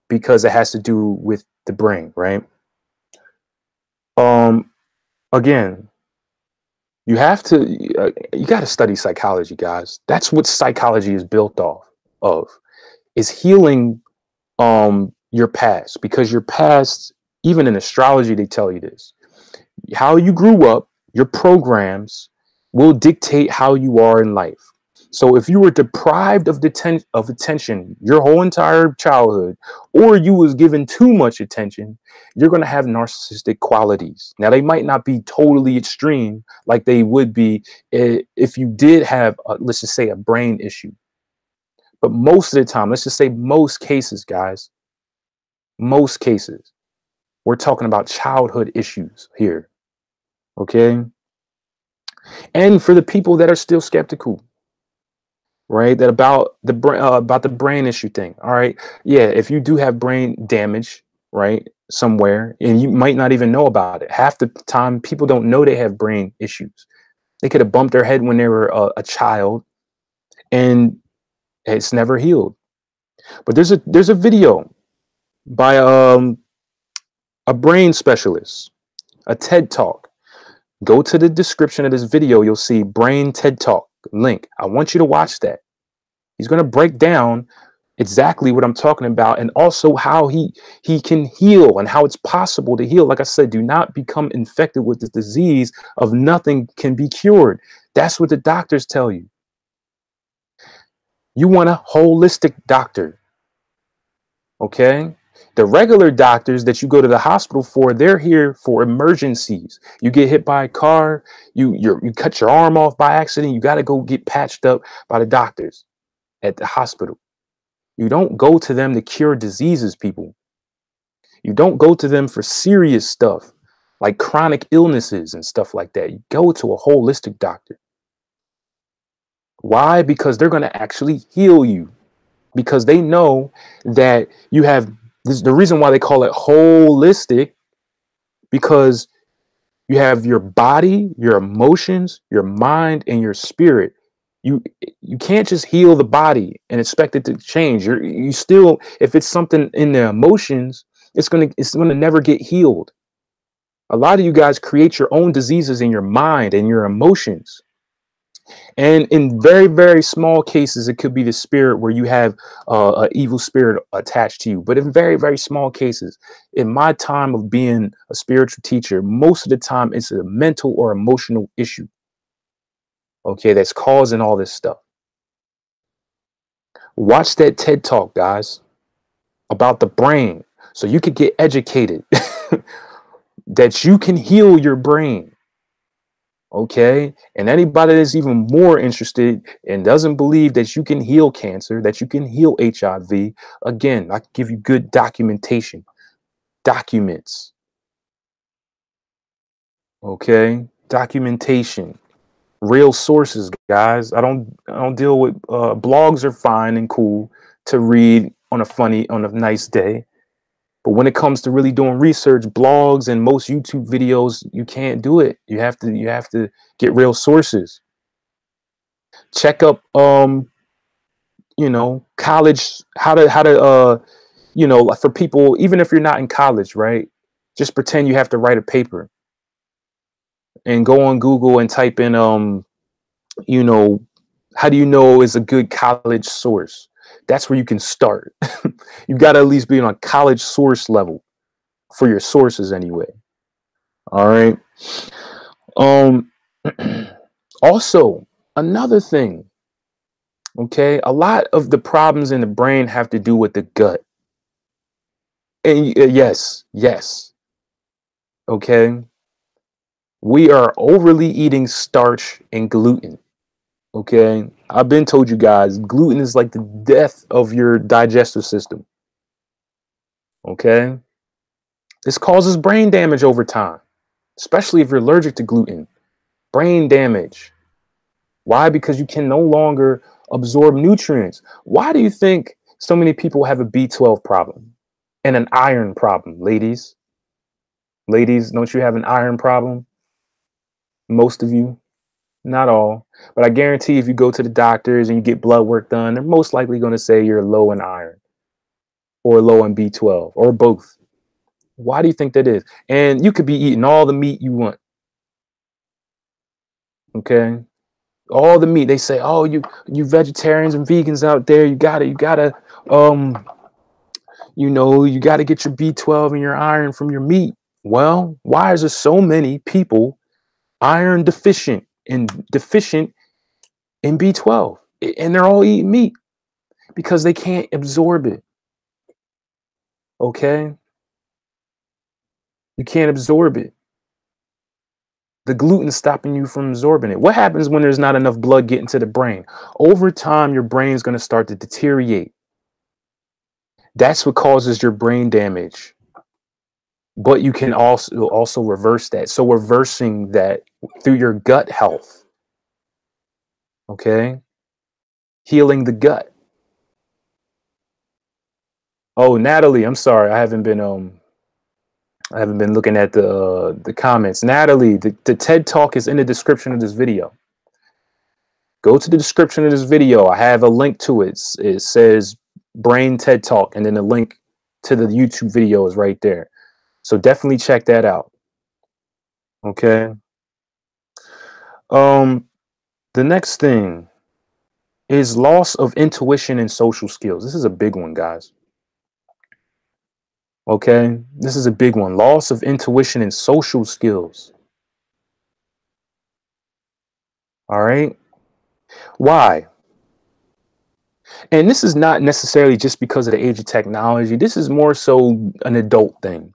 S1: because it has to do with the brain, right? Again, you got to study psychology, guys. That's what psychology is built off of, is healing your past, because your past, even in astrology, they tell you this. How you grew up, your programs will dictate how you are in life. So if you were deprived of attention your whole entire childhood, or you was given too much attention, you're going to have narcissistic qualities. Now, they might not be totally extreme like they would be if you did have, let's just say, a brain issue. But most of the time, let's just say most cases, guys, most cases, we're talking about childhood issues here. Okay. And for the people that are still skeptical, right, that about the brain issue thing. All right, yeah, if you do have brain damage, right, somewhere, and you might not even know about it. Half the time, people don't know they have brain issues. They could have bumped their head when they were a child, and it's never healed. But there's a video by a brain specialist, a TED Talk. Go to the description of this video. You'll see Brain TED Talk link. I want you to watch that. He's going to break down exactly what I'm talking about, and also how he can heal and how it's possible to heal. Like I said, do not become infected with this disease of nothing can be cured. That's what the doctors tell you. You want a holistic doctor. Okay? The regular doctors that you go to the hospital for, they're here for emergencies. You get hit by a car, you cut your arm off by accident, you got to go get patched up by the doctors at the hospital. You don't go to them to cure diseases, people. You don't go to them for serious stuff like chronic illnesses and stuff like that. You go to a holistic doctor. Why? Because they're going to actually heal you. Because they know that you have this, the reason why they call it holistic, because you have your body, your emotions, your mind, and your spirit. You can't just heal the body and expect it to change. You still, if it's something in the emotions, it's gonna never get healed. A lot of you guys create your own diseases in your mind and your emotions. And in very, very small cases, it could be the spirit where you have an evil spirit attached to you. But in very, very small cases, in my time of being a spiritual teacher, most of the time it's a mental or emotional issue, okay, that's causing all this stuff. Watch that TED Talk, guys, about the brain so you could get educated that you can heal your brain. Okay. And anybody that's even more interested and doesn't believe that you can heal cancer, that you can heal HIV, again, I can give you good documentation, documents. Okay. Documentation, real sources, guys. I don't deal with blogs are fine and cool to read on a nice day. But when it comes to really doing research, blogs and most YouTube videos, you can't do it. You have to get real sources. Check up college, like for people, even if you're not in college, right? Just pretend you have to write a paper and go on Google and type in you know, how do you know is a good college source? That's where you can start. You got to at least be on a college source level for your sources anyway. All right. Um Also, another thing, okay, a lot of the problems in the brain have to do with the gut. And yes, okay. We are overly eating starch and gluten. Okay. I've been told you guys, gluten is like the death of your digestive system. Okay. This causes brain damage over time, especially if you're allergic to gluten. Brain damage. Why? Because you can no longer absorb nutrients. Why do you think so many people have a B12 problem and an iron problem, ladies? Ladies, don't you have an iron problem? Most of you, not all. But I guarantee if you go to the doctors and you get blood work done, they're most likely going to say you're low in iron or low in B12 or both. Why do you think that is? And you could be eating all the meat you want. Okay. All the meat. They say, oh, you vegetarians and vegans out there, you gotta um you gotta get your B12 and your iron from your meat. Well, why is there so many people iron deficient in B12? And they're all eating meat because they can't absorb it. Okay? You can't absorb it. The gluten is stopping you from absorbing it. What happens when there's not enough blood getting to the brain? Over time, your brain's going to start to deteriorate. That's what causes your brain damage. But you can also reverse that. So reversing that through your gut health. Okay? Healing the gut. Oh, Natalie, I'm sorry. I haven't been looking at the comments. Natalie, the TED Talk is in the description of this video. Go to the description of this video. I have a link to it. It says Brain TED Talk, and then the link to the YouTube video is right there. So definitely check that out. Okay. The next thing is loss of intuition and social skills. This is a big one, guys. Okay, this is a big one. Loss of intuition and social skills. All right. Why? And this is not necessarily just because of the age of technology. This is more so an adult thing.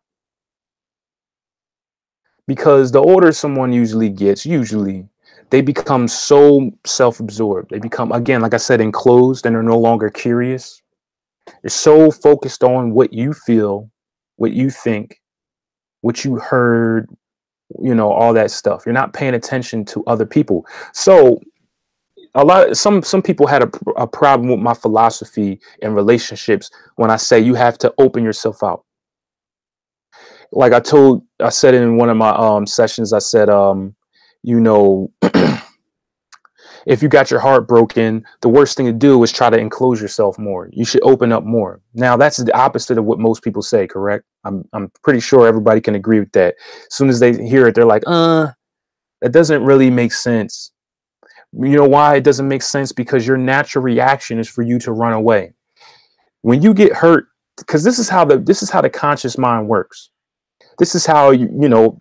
S1: Because the older someone usually gets, they become so self-absorbed. They become, again, like I said, enclosed, and they're no longer curious. They're so focused on what you feel, what you think, what you heard, all that stuff. You're not paying attention to other people. So some people had a problem with my philosophy in relationships when I say you have to open yourself out. Like I said in one of my sessions, I said, if you got your heart broken, the worst thing to do is try to enclose yourself more. You should open up more. Now, that's the opposite of what most people say, correct? I'm pretty sure everybody can agree with that. As soon as they hear it, they're like, that doesn't really make sense. You know why it doesn't make sense? Because your natural reaction is for you to run away. When you get hurt, because this is how the conscious mind works. This is how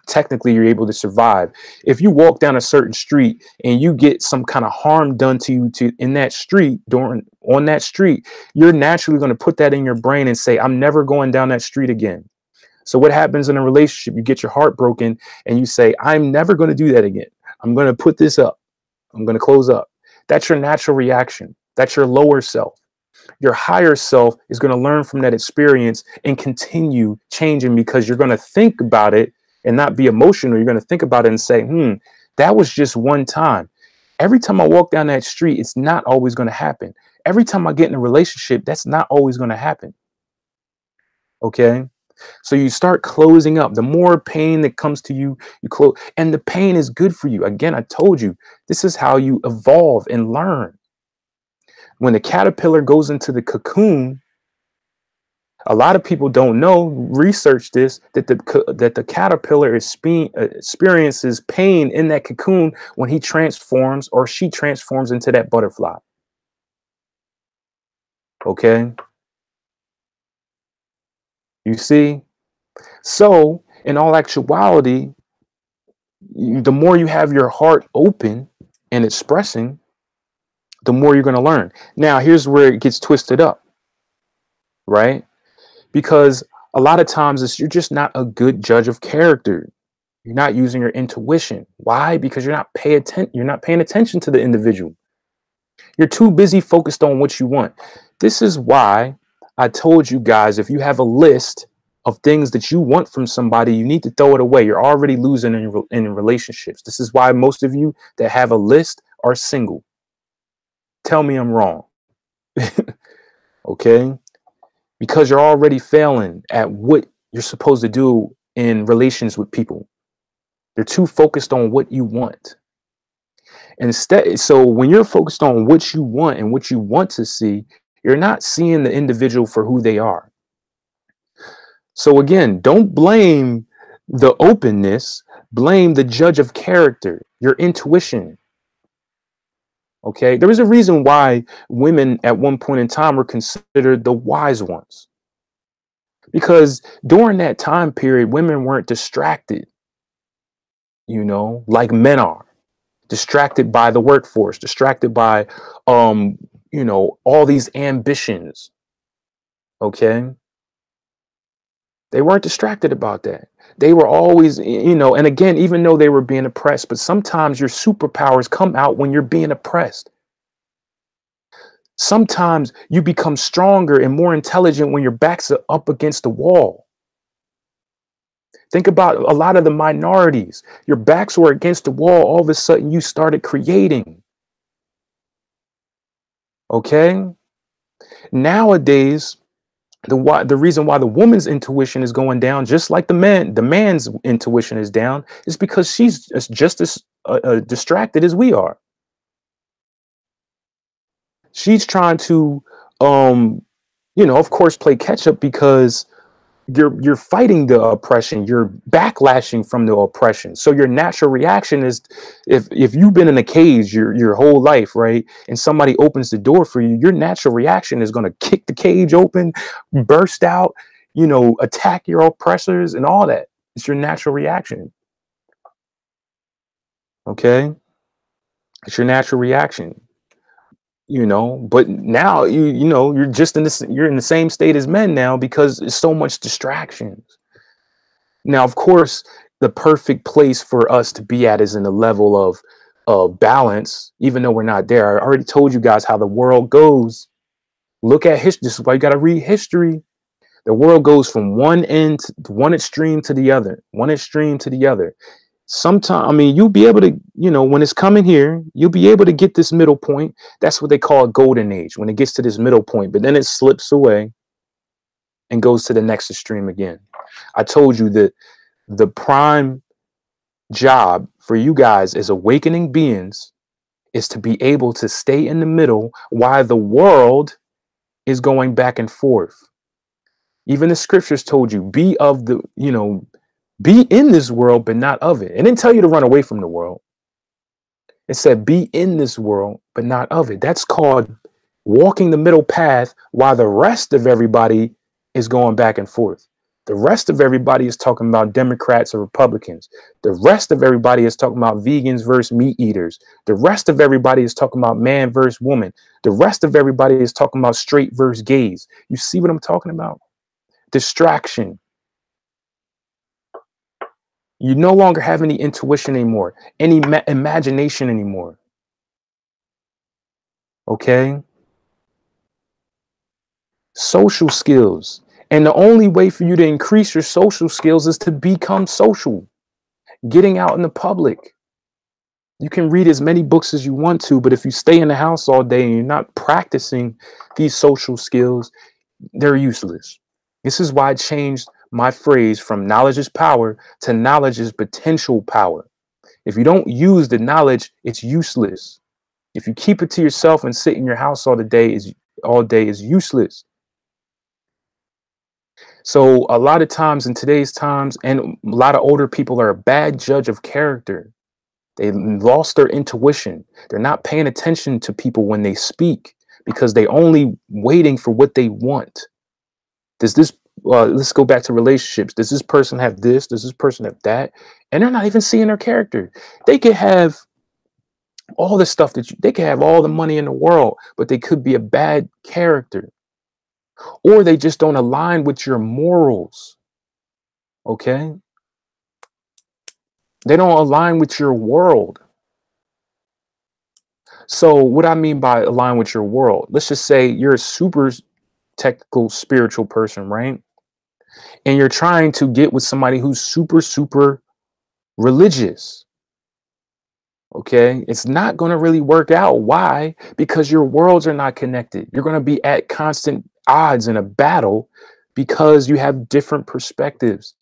S1: technically you're able to survive. If you walk down a certain street and you get some kind of harm done to you in that street, on that street, you're naturally going to put that in your brain and say, I'm never going down that street again. So what happens in a relationship? You get your heart broken and you say, I'm never going to do that again. I'm going to put this up. I'm going to close up. That's your natural reaction. That's your lower self. Your higher self is going to learn from that experience and continue changing, because you're going to think about it and not be emotional. You're going to think about it and say, that was just one time. Every time I walk down that street, it's not always going to happen. Every time I get in a relationship, that's not always going to happen. Okay. So you start closing up. The more pain that comes to you, you close, and the pain is good for you. Again, I told you, this is how you evolve and learn. When the caterpillar goes into the cocoon, a lot of people don't know, research this, that the caterpillar experiences pain in that cocoon when he transforms or she transforms into that butterfly. Okay. You see? So in all actuality, the more you have your heart open and expressing, the more you're going to learn. Now, here's where it gets twisted up, right? Because a lot of times you're just not a good judge of character. You're not using your intuition. Why? Because you're not paying attention to the individual. You're too busy focused on what you want. This is why I told you guys, if you have a list of things that you want from somebody, you need to throw it away. You're already losing in relationships. This is why most of you that have a list are single. Tell me I'm wrong. Okay? Because you're already failing at what you're supposed to do in relations with people. They're too focused on what you want. Instead, so when you're focused on what you want and what you want to see, you're not seeing the individual for who they are. So again, don't blame the openness, blame the judge of character, your intuition. Okay, there was a reason why women at one point in time were considered the wise ones. Because during that time period, women weren't distracted, like men are. Distracted by the workforce, distracted by, all these ambitions. Okay. They weren't distracted about that. They were always, and again, even though they were being oppressed, but sometimes your superpowers come out when you're being oppressed. Sometimes you become stronger and more intelligent when your backs are up against the wall. Think about a lot of the minorities. Your backs were against the wall. All of a sudden, you started creating. Okay. Nowadays, the reason why the woman's intuition is going down, just like the man's intuition is down, is because she's just as distracted as we are. She's trying to, um, of course, play catch up because you're fighting the oppression, you're backlashing from the oppression. So your natural reaction is, if you've been in a cage your whole life, right, and somebody opens the door for you, your natural reaction is going to kick the cage open, burst out, attack your oppressors and all that. It's your natural reaction. Okay, it's your natural reaction. But now you're just in this, you're in the same state as men now because there's so much distractions. Now, of course, the perfect place for us to be at is in the level of balance, even though we're not there. I already told you guys how the world goes. Look at history. This is why you got to read history. The world goes from one extreme to the other, one extreme to the other. Sometimes, I mean, you'll be able to, when it's coming here, you'll be able to get this middle point. That's what they call a golden age, when it gets to this middle point, but then it slips away and goes to the next extreme again. I told you that the prime job for you guys as awakening beings is to be able to stay in the middle while the world is going back and forth. Even the scriptures told you, be in this world, but not of it. It didn't tell you to run away from the world. It said, be in this world, but not of it. That's called walking the middle path while the rest of everybody is going back and forth. The rest of everybody is talking about Democrats or Republicans. The rest of everybody is talking about vegans versus meat eaters. The rest of everybody is talking about man versus woman. The rest of everybody is talking about straight versus gays. You see what I'm talking about? Distraction. You no longer have any intuition anymore, any imagination anymore. Okay? Social skills. And the only way for you to increase your social skills is to become social. Getting out in the public. You can read as many books as you want to, but if you stay in the house all day and you're not practicing these social skills, they're useless. This is why I changed my phrase from knowledge is power to knowledge is potential power. If you don't use the knowledge, it's useless. If you keep it to yourself and sit in your house all day is useless. So a lot of times in today's times, and a lot of older people are a bad judge of character. They lost their intuition. They're not paying attention to people when they speak because they only waiting for what they want. Let's go back to relationships. Does this person have this? Does this person have that? And they're not even seeing their character. They could have all the stuff they could have all the money in the world, but they could be a bad character. Or they just don't align with your morals. Okay? They don't align with your world. So what I mean by align with your world, let's just say you're a super technical spiritual person, right? And you're trying to get with somebody who's super, super religious. Okay, it's not going to really work out. Why? Because your worlds are not connected. You're going to be at constant odds in a battle because you have different perspectives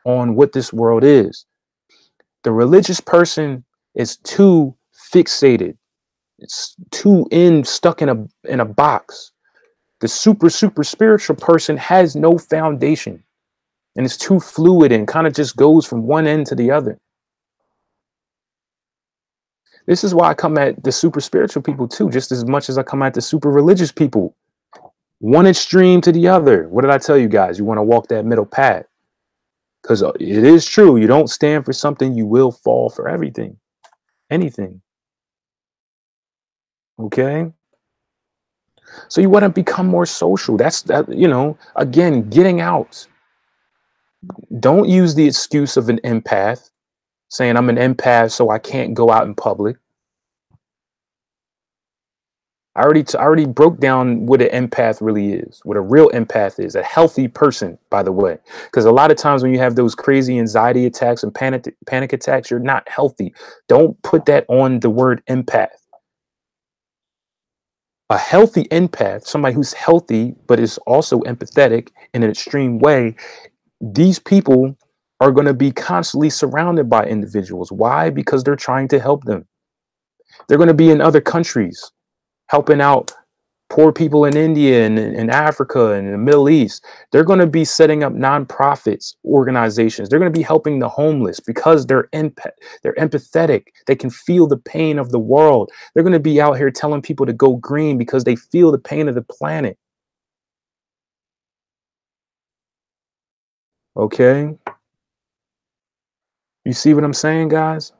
S1: on what this world is. The religious person is too fixated. It's too stuck in a box. The super, super spiritual person has no foundation and it's too fluid and kind of just goes from one end to the other. This is why I come at the super spiritual people too, just as much as I come at the super religious people. One extreme to the other. What did I tell you guys? You want to walk that middle path. Because it is true. You don't stand for something, you will fall for everything. Anything. Okay? So you want to become more social. That's that, again, getting out. Don't use the excuse of an empath, saying I'm an empath, so I can't go out in public. I already broke down what an empath really is, what a real empath is, a healthy person, by the way. Because a lot of times when you have those crazy anxiety attacks and panic attacks, you're not healthy. Don't put that on the word empath. A healthy empath, somebody who's healthy but is also empathetic in an extreme way, these people are going to be constantly surrounded by individuals. Why? Because they're trying to help them. They're going to be in other countries helping out poor people in India and in Africa and in the Middle East. They're going to be setting up nonprofits, organizations. They're going to be helping the homeless because they're empathetic. They can feel the pain of the world. They're going to be out here telling people to go green because they feel the pain of the planet. Okay? You see what I'm saying, guys?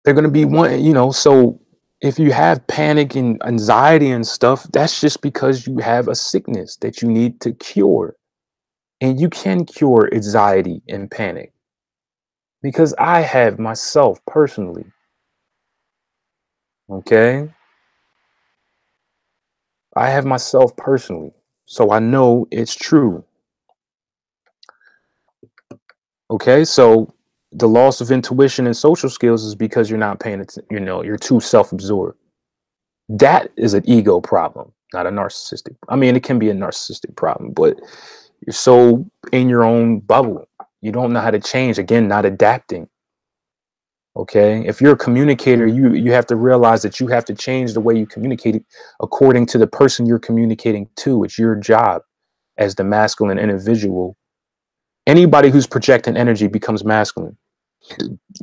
S1: They're going to be one, so if you have panic and anxiety and stuff, that's just because you have a sickness that you need to cure. And you can cure anxiety and panic because I have myself personally. Okay. I have myself personally. So I know it's true. Okay. So the loss of intuition and social skills is because you're not paying attention, you're too self absorbed. That is an ego problem, not a narcissistic. I mean, it can be a narcissistic problem, but you're so in your own bubble. You don't know how to change. Again, not adapting. Okay. If you're a communicator, you have to realize that you have to change the way you communicate according to the person you're communicating to. It's your job as the masculine individual. Anybody who's projecting energy becomes masculine.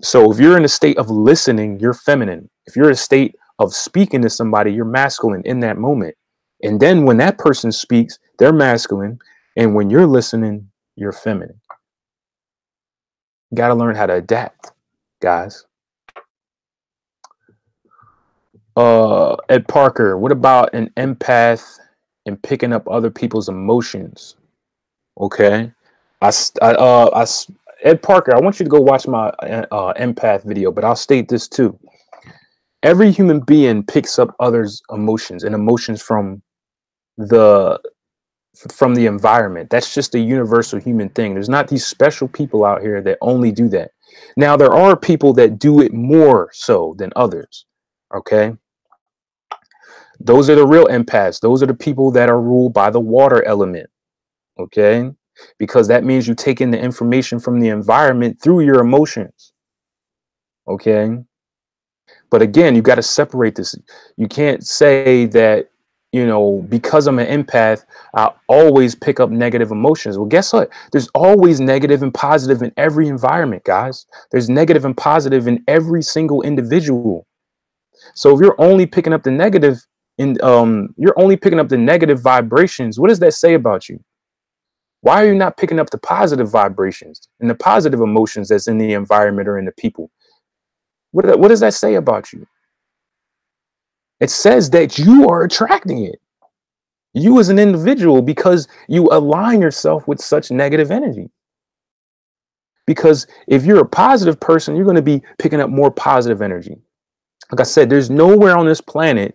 S1: So if you're in a state of listening, you're feminine. If you're in a state of speaking to somebody, you're masculine in that moment. And then when that person speaks, they're masculine. And when you're listening, you're feminine. You got to learn how to adapt, guys. Ed Parker, what about an empath and picking up other people's emotions? Okay. Ed Parker, I want you to go watch my empath video, but I'll state this too. Every human being picks up others' emotions and emotions the from the environment. That's just a universal human thing. There's not these special people out here that only do that. Now, there are people that do it more so than others. Okay. Those are the real empaths. Those are the people that are ruled by the water element. Okay. Because that means you take in the information from the environment through your emotions. Okay. But again, you got to separate this. You can't say that, because I'm an empath, I always pick up negative emotions. Well, guess what? There's always negative and positive in every environment, guys. There's negative and positive in every single individual. So if you're only picking up the negative you're only picking up the negative vibrations, what does that say about you? Why are you not picking up the positive vibrations and the positive emotions that's in the environment or in the people? What does that say about you? It says that you are attracting it. You as an individual, because you align yourself with such negative energy. Because if you're a positive person, you're going to be picking up more positive energy. Like I said, there's nowhere on this planet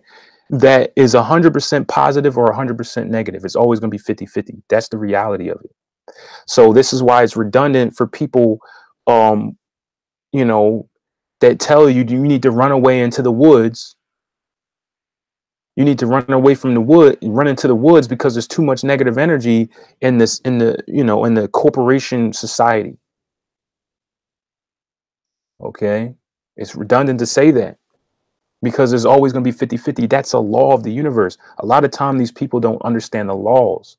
S1: that is 100% positive or 100% negative. It's always going to be 50-50. That's the reality of it. So this is why it's redundant for people, you know, that tell you you need to run away into the woods. You need to run away from the run into the woods because there's too much negative energy in the corporation society. Okay. It's redundant to say that because there's always going to be 50-50. That's a law of the universe. A lot of time these people don't understand the laws.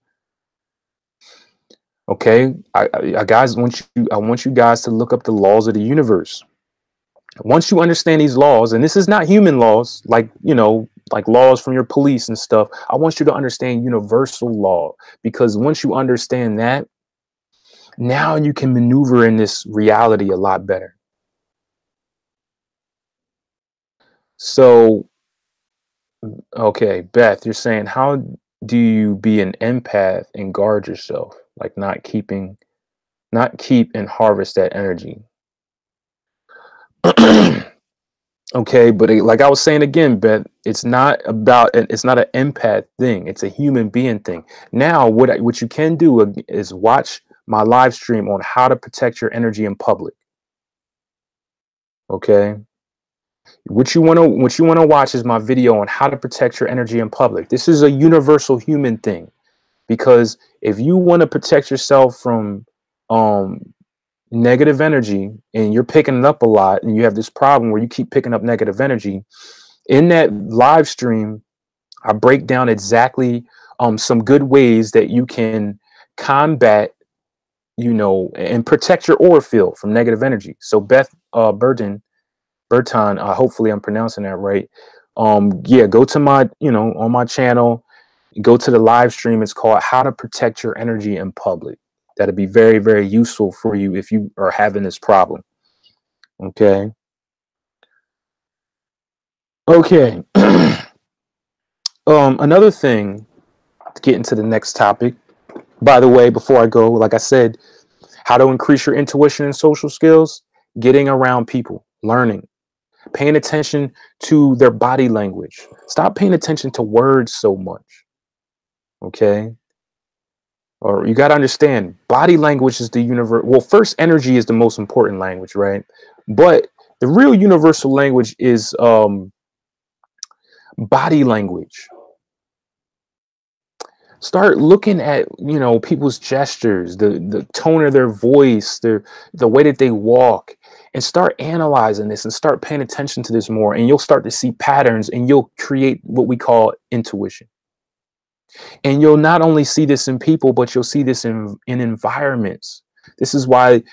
S1: Okay. I want you guys to look up the laws of the universe. Once you understand these laws, and this is not human laws, like laws from your police and stuff. I want you to understand universal law, because once you understand that, now you can maneuver in this reality a lot better. So, okay, Beth, you're saying, how do you be an empath and guard yourself, like not keep and harvest that energy? Okay, but like I was saying again, Beth, it's not it's not an empath thing. It's a human being thing. Now, what you can do is watch my live stream on how to protect your energy in public. Okay, what you want to watch is my video on how to protect your energy in public. This is a universal human thing, because if you want to protect yourself from um negative energy and you're picking it up a lot and you have this problem where you keep picking up negative energy, in that live stream I break down exactly some good ways that you can combat, and protect your aura field from negative energy. So Beth Burton, hopefully I'm pronouncing that right. Yeah, go to my, on my channel, go to the live stream. It's called How to Protect Your Energy in Public. That'll be very, very useful for you if you are having this problem. Okay. Okay. Another thing, to get into the next topic, by the way, before I go, like I said, how to increase your intuition and social skills, getting around people, learning, paying attention to their body language. Stop paying attention to words so much. Okay. Or you got to understand, body language is the universe. Well, first, energy is the most important language, right? But the real universal language is body language. Start looking at, people's gestures, the tone of their voice, the way that they walk, and start analyzing this and start paying attention to this more, and you'll start to see patterns, and you'll create what we call intuition. And you'll not only see this in people, but you'll see this in environments. This is why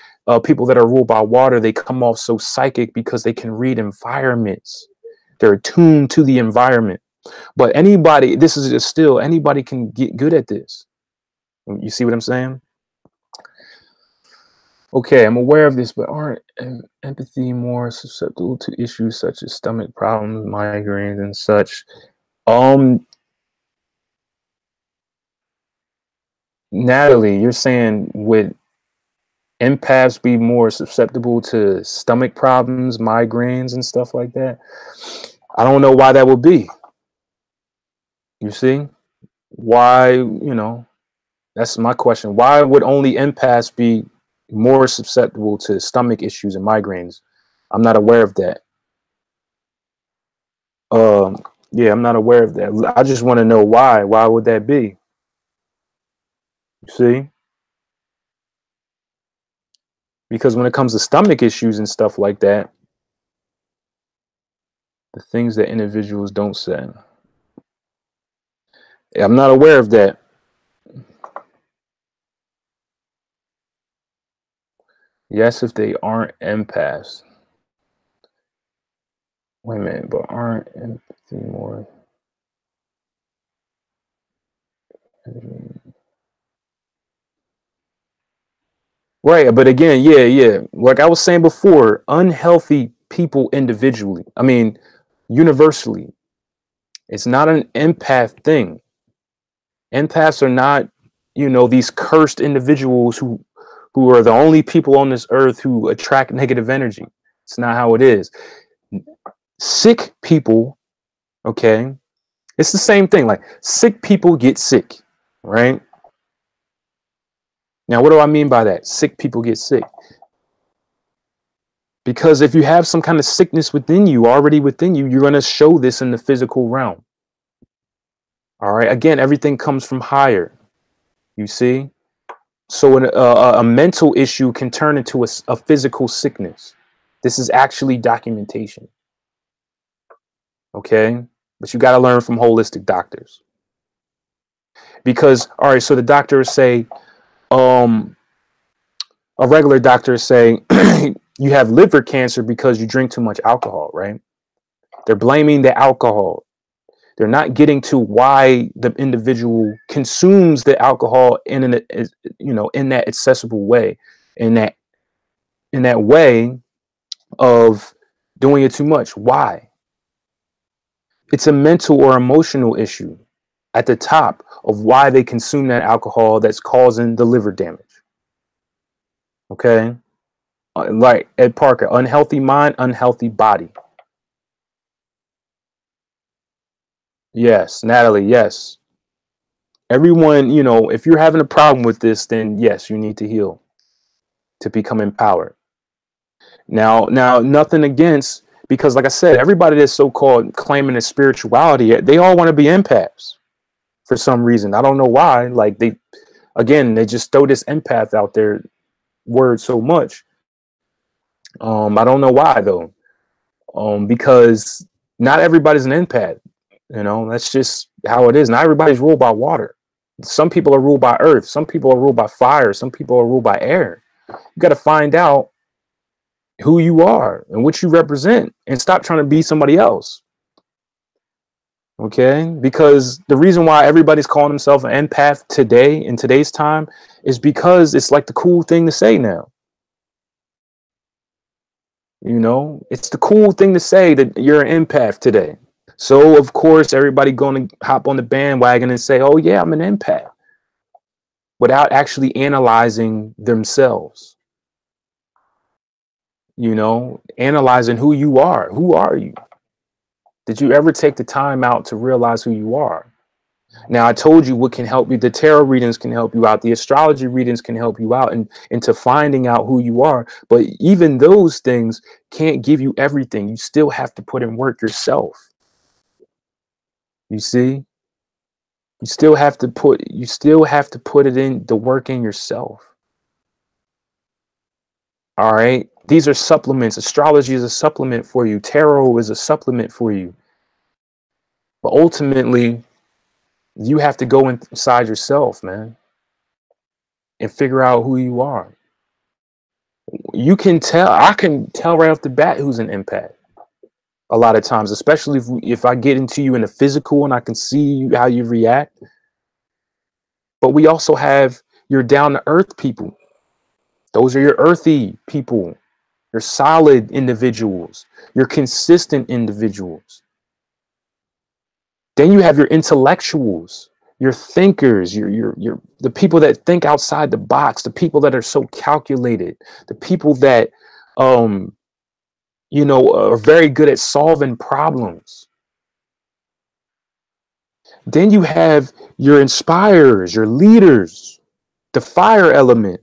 S1: people that are ruled by water, they come off so psychic, because they can read environments. They're attuned to the environment. But anybody, this is just still, anybody can get good at this. You see what I'm saying? Okay, I'm aware of this, but aren't empathy more susceptible to issues such as stomach problems, migraines, and such? Natalie, you're saying, would empaths be more susceptible to stomach problems, migraines, and stuff like that? I don't know why that would be. You see? Why, that's my question. Why would only empaths be more susceptible to stomach issues and migraines? I'm not aware of that. Yeah, I'm not aware of that. I just want to know why. Why would that be? You see? Because when it comes to stomach issues and stuff like that, the things that individuals don't say. I'm not aware of that. Yes, if they aren't empaths. Wait a minute, but aren't empathy more? Right, but again, yeah. Like I was saying before, unhealthy people individually, I mean, universally, it's not an empath thing. Empaths are not, these cursed individuals who are the only people on this earth who attract negative energy. It's not how it is. Sick people, okay, it's the same thing. Like, sick people get sick, right? Now, what do I mean by that? Sick people get sick. Because if you have some kind of sickness already within you, you're going to show this in the physical realm. All right. Again, everything comes from higher. You see? So a mental issue can turn into a physical sickness. This is actually documentation. Okay. But you got to learn from holistic doctors. Because, all right, so the doctors say, a regular doctor is saying you have liver cancer because you drink too much alcohol, right? They're blaming the alcohol. They're not getting to why the individual consumes the alcohol in that accessible way, in that way of doing it too much. Why? It's a mental or emotional issue at the top of why they consume that alcohol that's causing the liver damage. Okay. Like Ed Parker, unhealthy mind, unhealthy body. Yes, Natalie, yes. Everyone, if you're having a problem with this, then yes, you need to heal to become empowered. Now, nothing against, because like I said, everybody that's so-called claiming a spirituality, they all want to be empaths for some reason. I don't know why. Like they just throw this empath out there word so much. I don't know why though. Because not everybody's an empath. That's just how it is. Not everybody's ruled by water. Some people are ruled by earth. Some people are ruled by fire. Some people are ruled by air. You got to find out who you are and what you represent and stop trying to be somebody else. Okay? Because the reason why everybody's calling themselves an empath today in today's time is because it's like the cool thing to say now. It's the cool thing to say that you're an empath today. So of course everybody going to hop on the bandwagon and say, "Oh yeah, I'm an empath," without actually analyzing themselves. Analyzing who you are. Who are you? Did you ever take the time out to realize who you are? Now, I told you what can help you. The tarot readings can help you out. The astrology readings can help you out into finding out who you are. But even those things can't give you everything. You still have to put in work yourself. You see? You still have to put it in the work in yourself. All right. These are supplements. Astrology is a supplement for you. Tarot is a supplement for you. But ultimately, you have to go inside yourself, man, and figure out who you are. I can tell right off the bat who's an empath. A lot of times, especially if I get into you in the physical and I can see how you react. But we also have your down to earth people. Those are your earthy people. You're solid individuals. You're consistent individuals. Then you have your intellectuals, your thinkers, your the people that think outside the box, the people that are so calculated, the people that are very good at solving problems. Then you have your inspirers, your leaders, the fire element.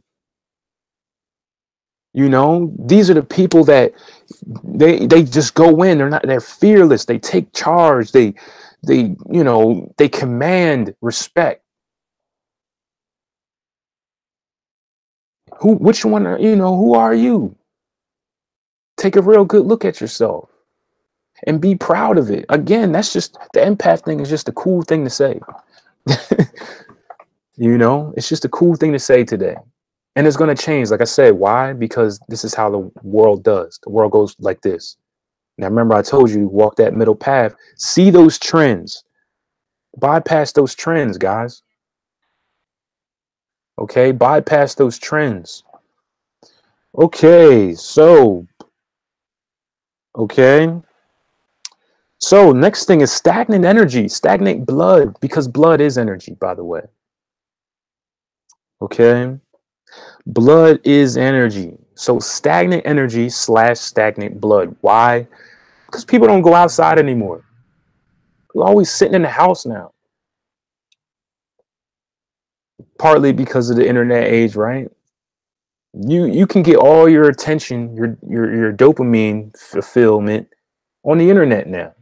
S1: These are the people that they just go in. They're fearless. They take charge. They command respect. Which one who are you? Take a real good look at yourself and be proud of it. Again, that's just the empath thing is just a cool thing to say. It's just a cool thing to say today. And it's going to change. Like I said, why? Because this is how the world does. The world goes like this. Now, remember, I told you, walk that middle path. See those trends. Bypass those trends, guys. Okay? Bypass those trends. Okay. So, next thing is stagnant energy, stagnant blood, because blood is energy, by the way. Okay? Blood is energy. So stagnant energy / stagnant blood. Why? Because people don't go outside anymore. We're always sitting in the house now. Partly because of the internet age, right? You can get all your attention, your dopamine fulfillment on the internet now.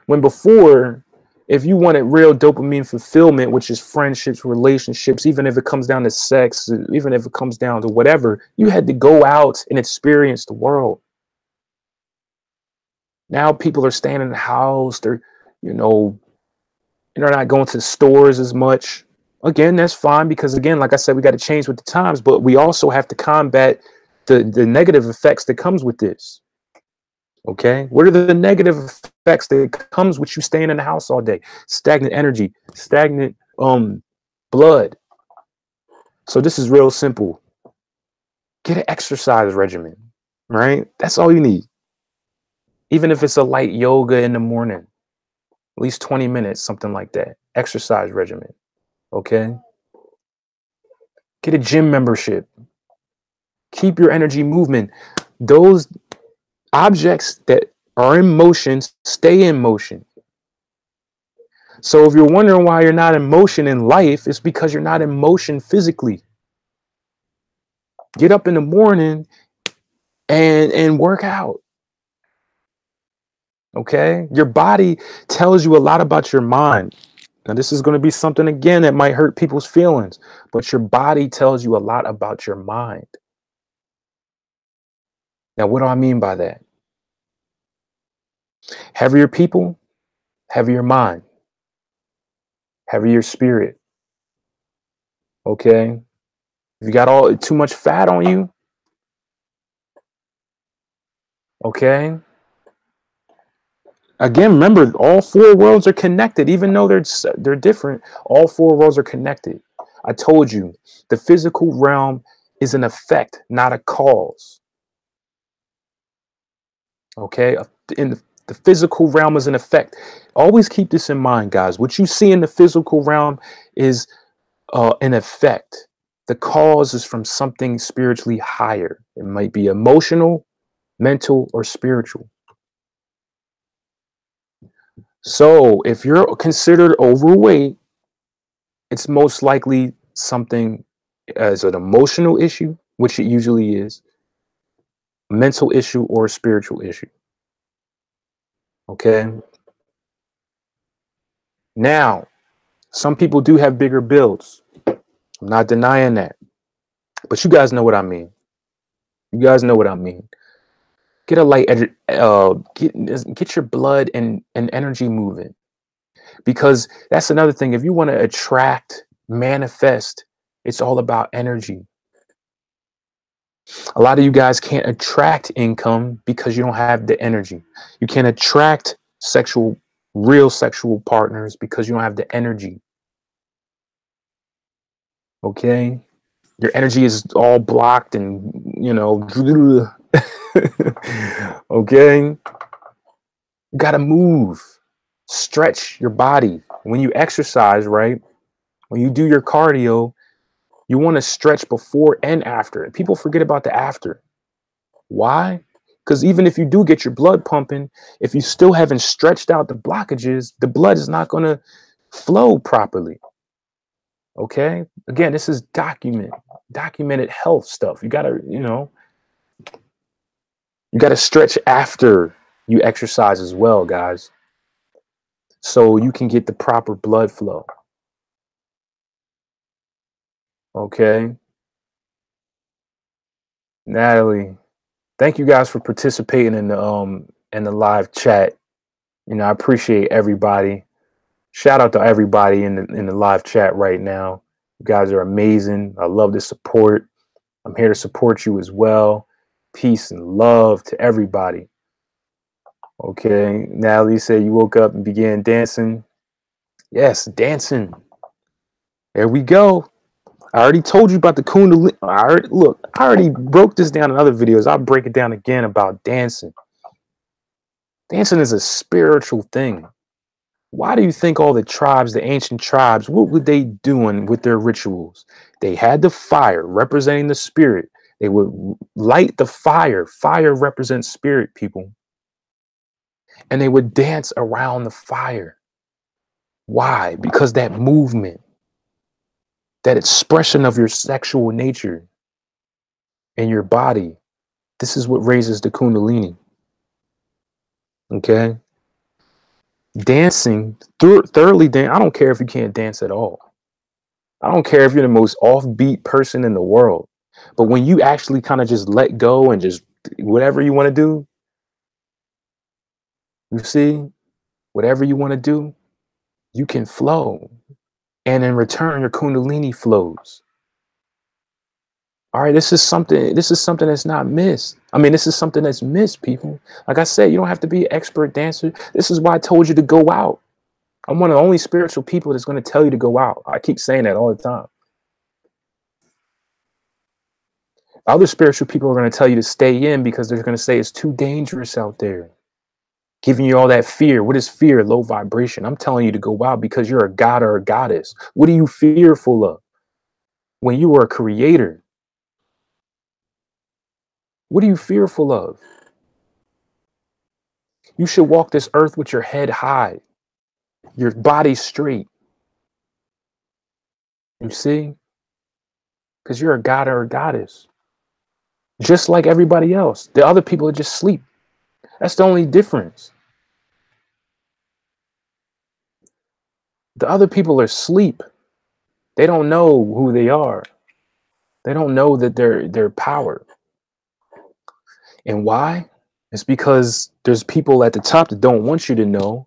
S1: When before, if you wanted real dopamine fulfillment, which is friendships, relationships, even if it comes down to sex, even if it comes down to whatever, you had to go out and experience the world. Now people are staying in the house. They're not going to the stores as much. Again, that's fine because, again, like I said, we got to change with the times, but we also have to combat the negative effects that comes with this. Okay, what are the negative effects that comes with you staying in the house all day? Stagnant energy, stagnant blood. So this is real simple. Get an exercise regimen, right? That's all you need. Even if it's a light yoga in the morning, at least 20 minutes, something like that. Exercise regimen. Okay. Get a gym membership. Keep your energy moving. Those objects that are in motion stay in motion. So if you're wondering why you're not in motion in life, it's because you're not in motion physically. Get up in the morning and work out. Okay? Your body tells you a lot about your mind. Now, this is going to be something, again, that might hurt people's feelings, but your body tells you a lot about your mind. Now, what do I mean by that? Heavier people, heavier mind, heavier spirit. Okay? If you got too much fat on you, okay? Again, remember, all four worlds are connected, even though they're different. All four worlds are connected. I told you, the physical realm is an effect, not a cause. Okay? In the physical realm is an effect. Always keep this in mind, guys. What you see in the physical realm is an effect. The cause is from something spiritually higher. It might be emotional, mental, or spiritual. So if you're considered overweight, it's most likely something as an emotional issue, which it usually is, mental issue, or a spiritual issue. Okay. Now, some people do have bigger builds. I'm not denying that. But you guys know what I mean. You guys know what I mean. Get a light, get your blood and energy moving. Because that's another thing. If you want to attract, manifest, it's all about energy. A lot of you guys can't attract income because you don't have the energy. You can't attract real sexual partners because you don't have the energy. Okay? Your energy is all blocked and, okay? You got to move, stretch your body. When you exercise, right? When you do your cardio, you want to stretch before and after. People forget about the after. Why? Because even if you do get your blood pumping, if you still haven't stretched out the blockages, the blood is not going to flow properly. Okay? Again, this is documented health stuff. You got to, you got to stretch after you exercise as well, guys, so you can get the proper blood flow. Okay? Natalie, thank you guys for participating in the live chat. I appreciate everybody. Shout out to everybody in the live chat right now. You guys are amazing. I love the support. I'm here to support you as well. Peace and love to everybody. Okay, Natalie said you woke up and began dancing. Yes, dancing. There we go. I already told you about the Kundalini. I already broke this down in other videos. I'll break it down again about dancing. Dancing is a spiritual thing. Why do you think all the tribes, the ancient tribes, what were they doing with their rituals? They had the fire representing the spirit. They would light the fire. Fire represents spirit, people. And they would dance around the fire. Why? Because that movement, that expression of your sexual nature in your body, this is what raises the Kundalini. Okay? Dancing, thoroughly dance. I don't care if you can't dance at all. I don't care if you're the most offbeat person in the world. But when you actually kind of just let go and just whatever you want to do, you see, whatever you want to do, you can flow. And in return, your Kundalini flows. All right, this is something that's not missed. I mean, this is something that's missed, people. Like I said, you don't have to be an expert dancer. This is why I told you to go out. I'm one of the only spiritual people that's going to tell you to go out. I keep saying that all the time. Other spiritual people are going to tell you to stay in because they're going to say it's too dangerous out there. Giving you all that fear. What is fear? Low vibration. I'm telling you to go out because you're a god or a goddess. What are you fearful of? When you are a creator, What are you fearful of? You should walk this earth with your head high, your body straight. You see? Because you're a god or a goddess, just like everybody else. The other people are just sleep. That's the only difference. The other people are asleep. They don't know who they are. They don't know that they're power. And why? It's because there's people at the top that don't want you to know.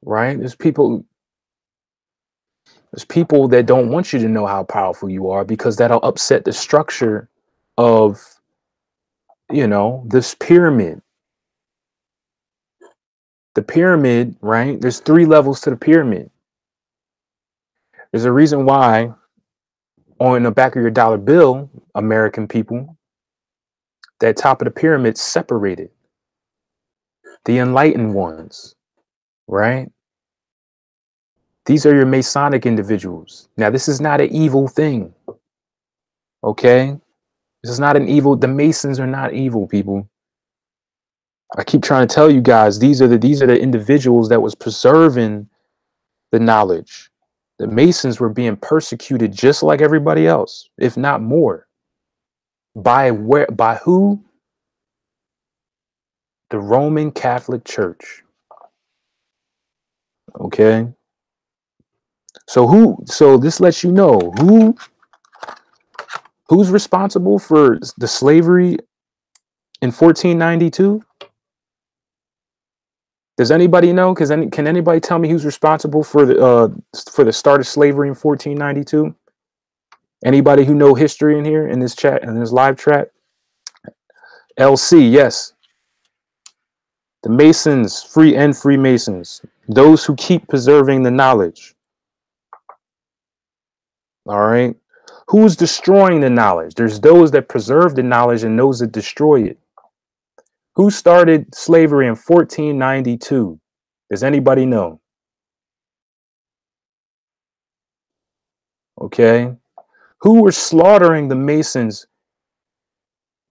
S1: Right? There's people that don't want you to know how powerful you are, because that'll upset the structure of, this pyramid. The pyramid, right? There's 3 levels to the pyramid. There's a reason why on the back of your dollar bill, American people, that top of the pyramid separated. The enlightened ones, right? These are your Masonic individuals. Now, this is not an evil thing. Okay? This is not an evil. The Masons are not evil, people. I keep trying to tell you guys, these are the individuals that was preserving the knowledge. The Masons were being persecuted just like everybody else, if not more. By who? The Roman Catholic Church. Okay? So this lets you know who's responsible for the slavery in 1492? Does anybody know? Can anybody tell me who's responsible for the start of slavery in 1492? Anybody who know history in here, in this chat, in this live chat? LC, yes. The Masons, Freemasons, those who keep preserving the knowledge. All right. Who's destroying the knowledge? There's those that preserve the knowledge and those that destroy it. Who started slavery in 1492? Does anybody know? Okay. Who were slaughtering the Masons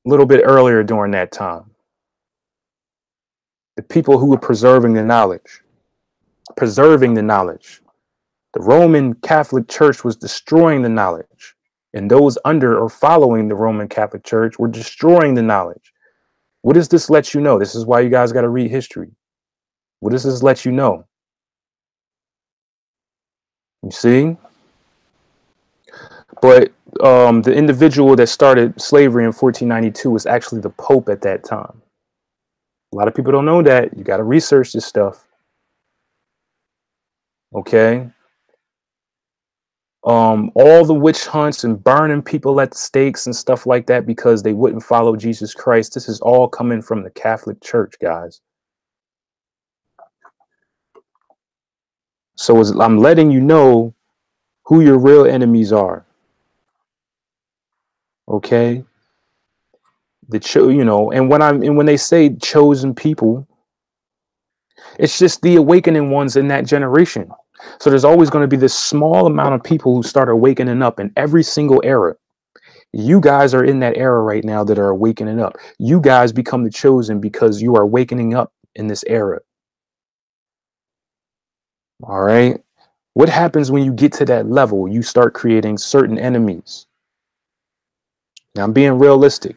S1: a little bit earlier during that time? The people who were preserving the knowledge. Preserving the knowledge. The Roman Catholic Church was destroying the knowledge. And those under or following the Roman Catholic Church were destroying the knowledge. What does this let you know? This is why you guys got to read history. What does this let you know? You see? But the individual that started slavery in 1492 was actually the Pope at that time. A lot of people don't know that. You got to research this stuff. Okay? All the witch hunts and burning people at the stakes and stuff like that because they wouldn't follow Jesus Christ. This is all coming from the Catholic Church, guys. So I'm letting you know who your real enemies are. Okay? And when they say chosen people, it's just the awakening ones in that generation. So there's always going to be this small amount of people who start awakening up in every single era. You guys are in that era right now that are awakening up. You guys become the chosen because you are awakening up in this era. All right. What happens when you get to that level? You start creating certain enemies. Now, I'm being realistic.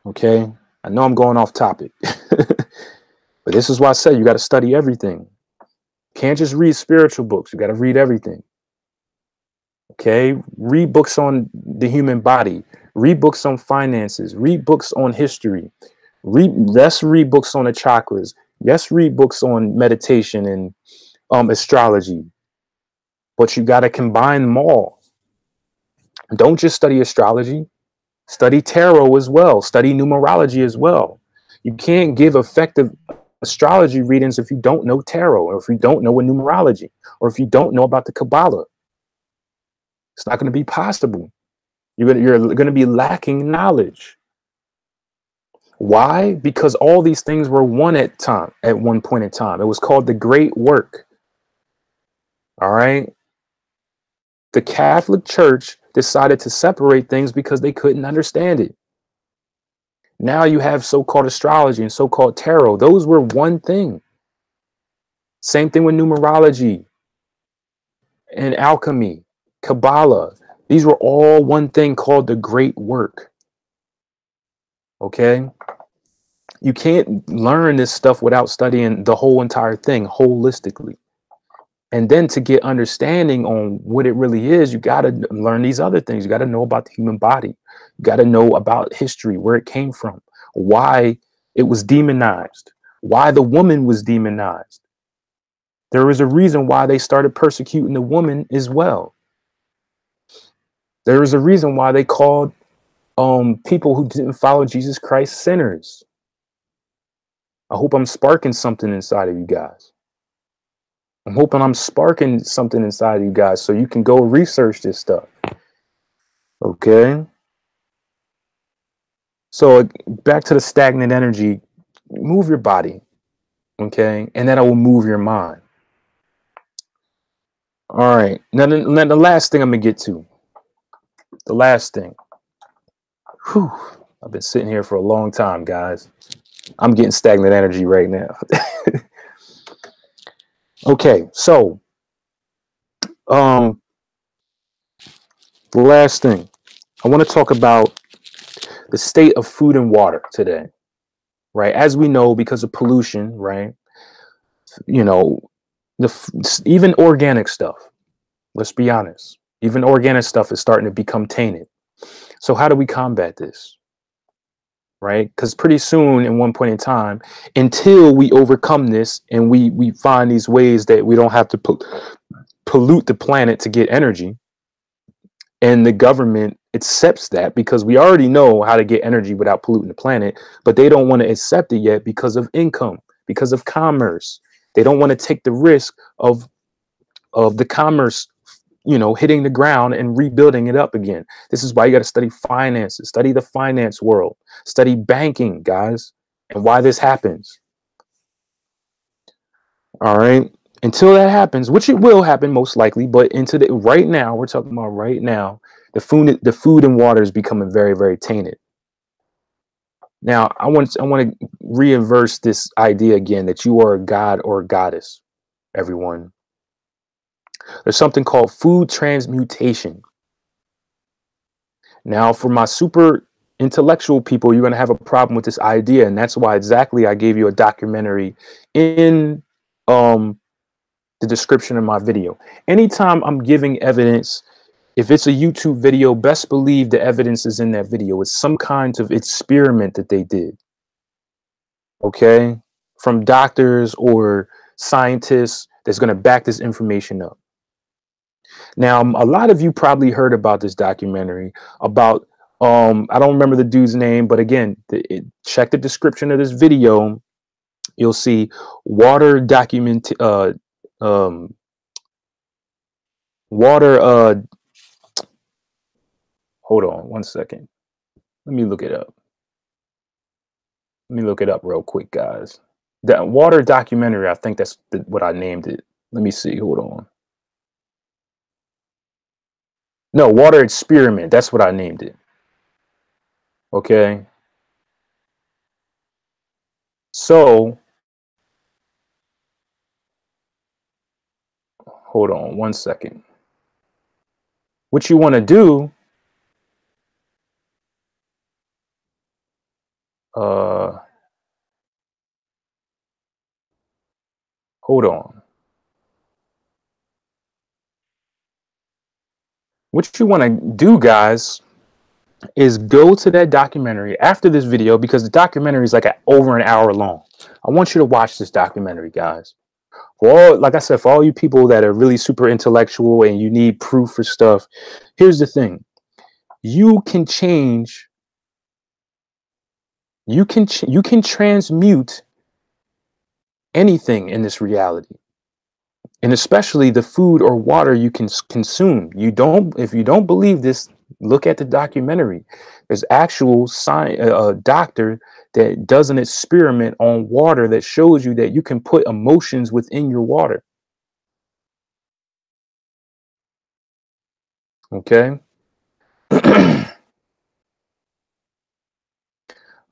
S1: Okay. I know I'm going off topic, but this is why I say you got to study everything. Can't just read spiritual books. You got to read everything. Okay. Read books on the human body. Read books on finances. Read books on history. Let's read books on the chakras. Let's read books on meditation and astrology. But you got to combine them all. Don't just study astrology. Study tarot as well. Study numerology as well. You can't give effective astrology readings if you don't know tarot, or if you don't know numerology, or if you don't know about the Kabbalah. It's not going to be possible. You're going to be lacking knowledge. Why? Because all these things were one at one point in time. It was called the Great Work. All right. The Catholic Church decided to separate things because they couldn't understand it. Now you have so-called astrology and so-called tarot. Those were one thing. Same thing with numerology and alchemy, Kabbalah. These were all one thing called the Great Work. Okay? You can't learn this stuff without studying the whole entire thing holistically. And then to get understanding on what it really is, you got to learn these other things. You got to know about the human body. You got to know about history, where it came from, why it was demonized, why the woman was demonized. There was a reason why they started persecuting the woman as well. There was a reason why they called people who didn't follow Jesus Christ sinners. I hope I'm sparking something inside of you guys. I'm hoping I'm sparking something inside of you guys so you can go research this stuff. Okay? So back to the stagnant energy, move your body. Okay? And that will move your mind. All right. Now the last thing I'm going to get to. The last thing. Whew. I've been sitting here for a long time, guys. I'm getting stagnant energy right now. Okay, so the last thing I want to talk about the state of food and water today, right? As we know, because of pollution, right? You know, even organic stuff. Let's be honest. Even organic stuff is starting to become tainted. So how do we combat this? Right? Because pretty soon, in one point in time, until we overcome this and we find these ways that we don't have to pollute the planet to get energy, and the government accepts that, because we already know how to get energy without polluting the planet, but they don't want to accept it yet because of income, because of commerce. They don't want to take the risk of the commerce, you know, hitting the ground and rebuilding it up again. This is why you got to study finances, study the finance world, study banking, guys, and why this happens. All right. Until that happens, which it will happen most likely, but right now, we're talking about right now, the food and water is becoming very, very tainted. Now, I want to reinverse this idea again that you are a god or a goddess, everyone. There's something called food transmutation. Now, for my super intellectual people, you're going to have a problem with this idea, and that's why exactly I gave you a documentary in the description of my video. Anytime I'm giving evidence, if it's a YouTube video, best believe the evidence is in that video. It's some kind of experiment that they did. Okay? From doctors or scientists that's going to back this information up. Now, a lot of you probably heard about this documentary about, I don't remember the dude's name, but again, check the description of this video. You'll see water hold on one second. Let me look it up. Let me look it up real quick, guys. That water documentary, I think that's what I named it. Let me see. Hold on. No, water experiment. That's what I named it. Okay. So, hold on one second. What you want to do, hold on. What you want to do, guys, is go to that documentary after this video, because the documentary is like over an hour long. I want you to watch this documentary, guys. For all, like I said, for all you people that are really super intellectual and you need proof for stuff, here's the thing. You can change. You can transmute anything in this reality. And especially the food or water you can consume. If you don't believe this, look at the documentary. There's actual doctor that does an experiment on water that shows you that you can put emotions within your water. Okay.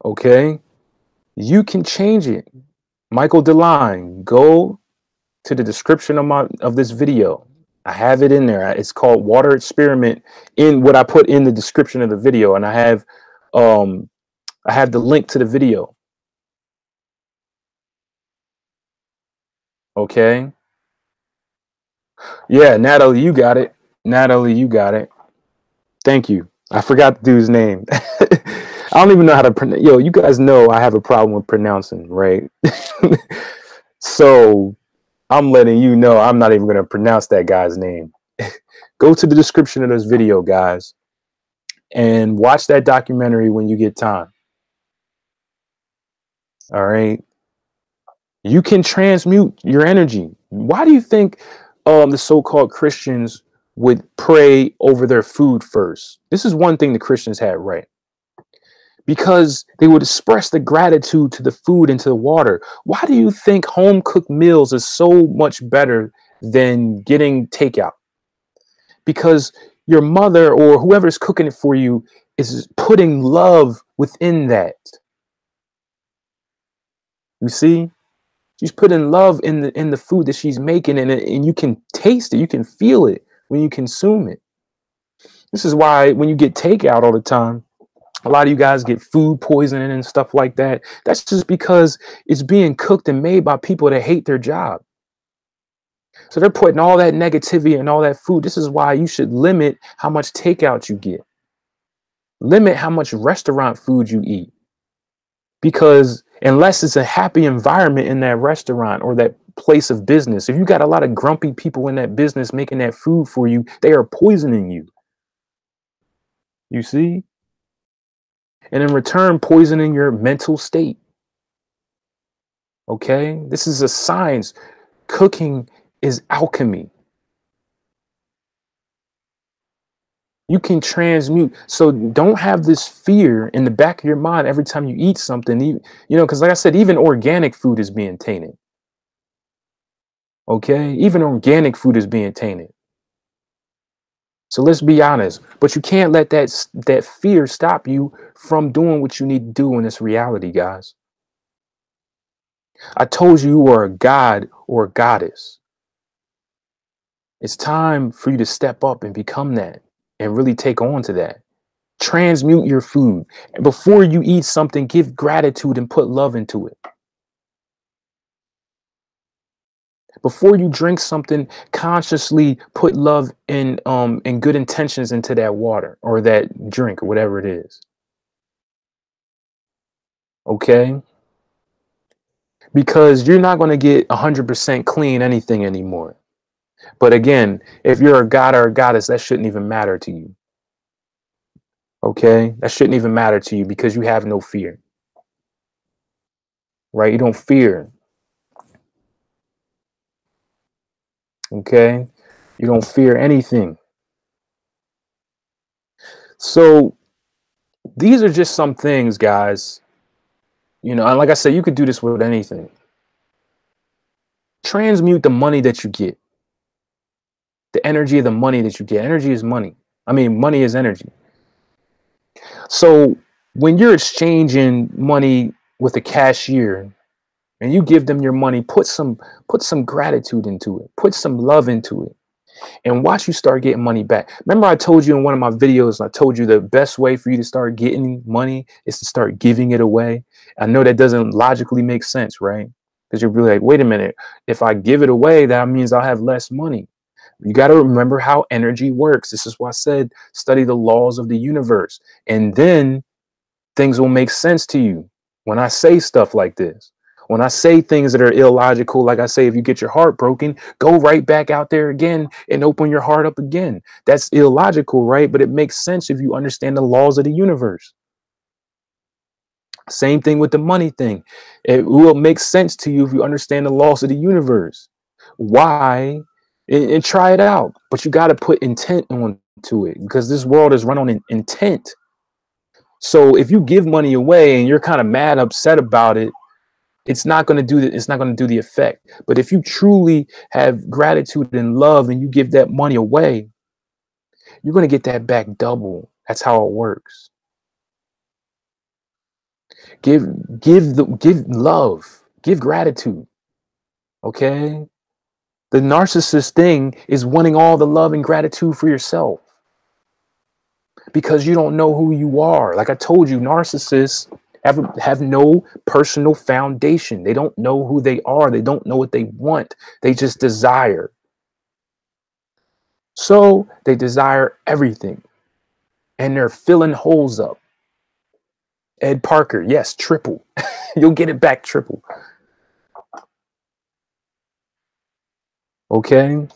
S1: Okay. You can change it. Michael DeLine, go to the description of this video. I have it in there. It's called Water Experiment in what I put in the description of the video, and um I have the link to the video. Okay. Yeah, Natalie, you got it. Natalie, you got it. Thank you. I forgot the dude's name. I don't even know how to pronounce. Yo, you guys know I have a problem with pronouncing, right? So I'm letting you know I'm not even going to pronounce that guy's name. Go to the description of this video, guys, and watch that documentary when you get time. All right. You can transmute your energy. Why do you think the so-called Christians would pray over their food first? This is one thing the Christians had right. Because they would express the gratitude to the food and to the water. Why do you think home cooked meals is so much better than getting takeout? Because your mother or whoever's cooking it for you is putting love within that. You see? She's putting love in the food that she's making, and you can taste it, you can feel it when you consume it. This is why when you get takeout all the time, a lot of you guys get food poisoning and stuff like that. That's just because it's being cooked and made by people that hate their job. So they're putting all that negativity and all that food. This is why you should limit how much takeout you get. Limit how much restaurant food you eat. Because unless it's a happy environment in that restaurant or that place of business, if you got a lot of grumpy people in that business making that food for you, they are poisoning you. You see? And in return, poisoning your mental state. Okay? This is a science. Cooking is alchemy. You can transmute. So don't have this fear in the back of your mind every time you eat something. You know, because like I said, even organic food is being tainted. Okay? Even organic food is being tainted. So let's be honest. But you can't let that fear stop you from doing what you need to do in this reality, guys. I told you you are a god or a goddess. It's time for you to step up and become that and really take on to that. Transmute your food. And before you eat something, give gratitude and put love into it. Before you drink something, consciously put love and good intentions into that water or that drink or whatever it is. Okay? Because you're not going to get 100% clean anything anymore. But again, if you're a god or a goddess, that shouldn't even matter to you. Okay? That shouldn't even matter to you because you have no fear. Right? You don't fear. Okay? You don't fear anything. So these are just some things, guys. You know, and like I said, you could do this with anything. Transmute the money that you get. The energy of the money that you get. Energy is money. I mean, money is energy. So when you're exchanging money with a cashier and you give them your money, put some gratitude into it. Put some love into it. And watch you start getting money back. Remember I told you in one of my videos, I told you the best way for you to start getting money is to start giving it away. I know that doesn't logically make sense, right? Because you'll be like, wait a minute, if I give it away, that means I'll have less money. You got to remember how energy works. This is why I said study the laws of the universe. And then things will make sense to you when I say stuff like this. When I say things that are illogical, like I say, if you get your heart broken, go right back out there again and open your heart up again. That's illogical, right? But it makes sense if you understand the laws of the universe. Same thing with the money thing. It will make sense to you if you understand the laws of the universe. Why? And try it out. But you got to put intent onto it because this world is run on intent. So if you give money away and you're kind of mad, upset about it, it's not going to do it's not going to do the effect. But if you truly have gratitude and love and you give that money away, you're going to get that back double. That's how it works. Give love, give gratitude. Okay? The narcissist thing is wanting all the love and gratitude for yourself because you don't know who you are. Like I told you, narcissists have no personal foundation. They don't know who they are. They don't know what they want. They just desire. So they desire everything and they're filling holes up. Ed Parker, yes, triple. You'll get it back triple. Okay?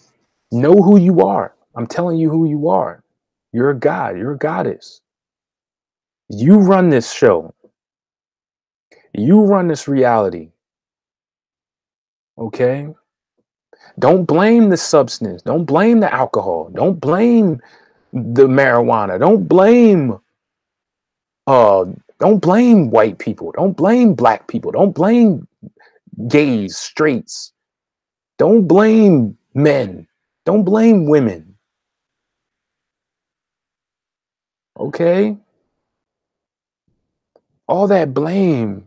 S1: Know who you are. I'm telling you who you are. You're a god. You're a goddess. You run this show. You run this reality. Okay? Don't blame the substance. Don't blame the alcohol. Don't blame the marijuana. Don't blame white people. Don't blame black people. Don't blame gays, straights. Don't blame men. Don't blame women. Okay? All that blame,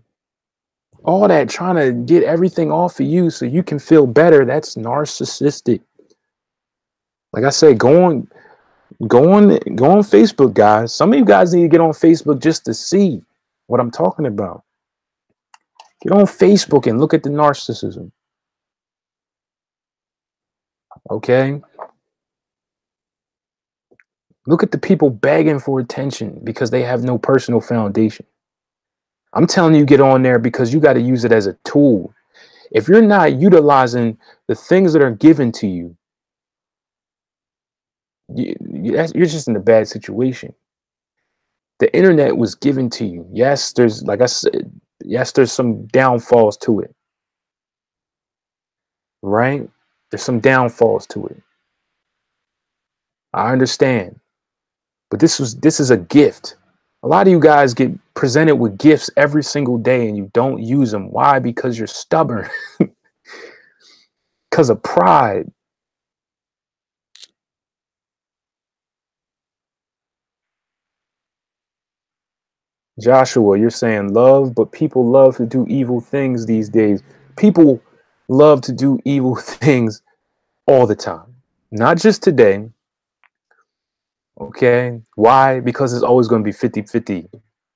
S1: all that trying to get everything off of you so you can feel better, that's narcissistic. Like I said, go on Facebook, guys. Some of you guys need to get on Facebook just to see what I'm talking about. Get on Facebook and look at the narcissism. Okay? Look at the people begging for attention because they have no personal foundation. I'm telling you, get on there because you got to use it as a tool. If you're not utilizing the things that are given to you, you're just in a bad situation. The internet was given to you. Yes, there's, like I said, yes, there's some downfalls to it. Right? There's some downfalls to it. I understand. But this is a gift. A lot of you guys get presented with gifts every single day and you don't use them. Why? Because you're stubborn. Because of pride. Joshua, you're saying love, but people love to do evil things these days. People love to do evil things all the time. Not just today. Okay? Why? Because it's always going to be 50-50.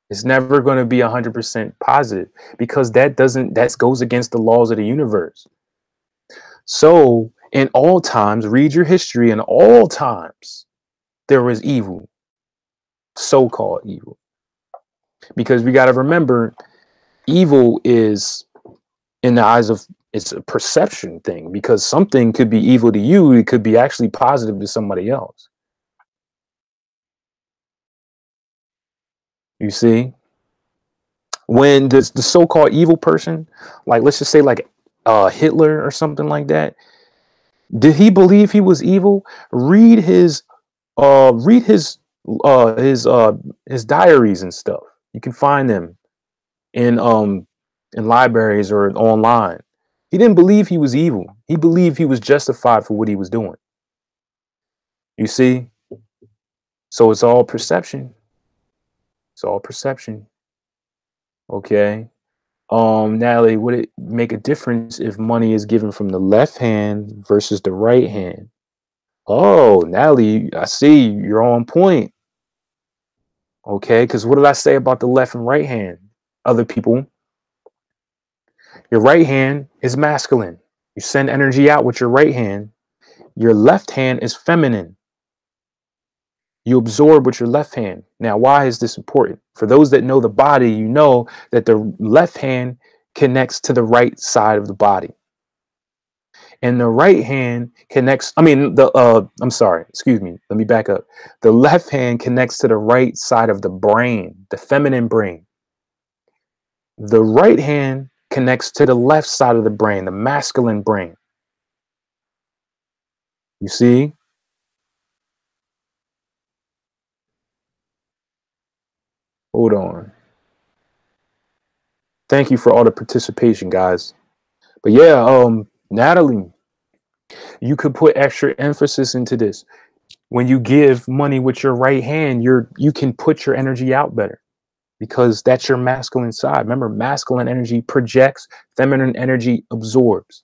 S1: It's never going to be 100% positive because that goes against the laws of the universe. So in all times, read your history, in all times, there was evil, so-called evil. Because we got to remember, evil is, in the eyes of, it's a perception thing, because something could be evil to you, it could be actually positive to somebody else. You see? When the so-called evil person, like let's just say like Hitler or something like that, did he believe he was evil? Read his his diaries and stuff. You can find them in libraries or online. He didn't believe he was evil. He believed he was justified for what he was doing. You see? So it's all perception. It's all perception. Okay. Natalie, would it make a difference if money is given from the left hand versus the right hand? Oh, Natalie, I see you're on point. Okay, because what did I say about the left and right hand? Other people, your right hand is masculine. You send energy out with your right hand. Your left hand is feminine. You absorb with your left hand. Now, why is this important? For those that know the body, you know that the left hand connects to the right side of the body. And the right hand connects, I'm sorry, excuse me, let me back up. The left hand connects to the right side of the brain, the feminine brain. The right hand connects to the left side of the brain, the masculine brain. You see? Hold on. Thank you for all the participation, guys. But yeah, Natalie, you could put extra emphasis into this. When you give money with your right hand, you can put your energy out better because that's your masculine side. Remember, masculine energy projects, feminine energy absorbs.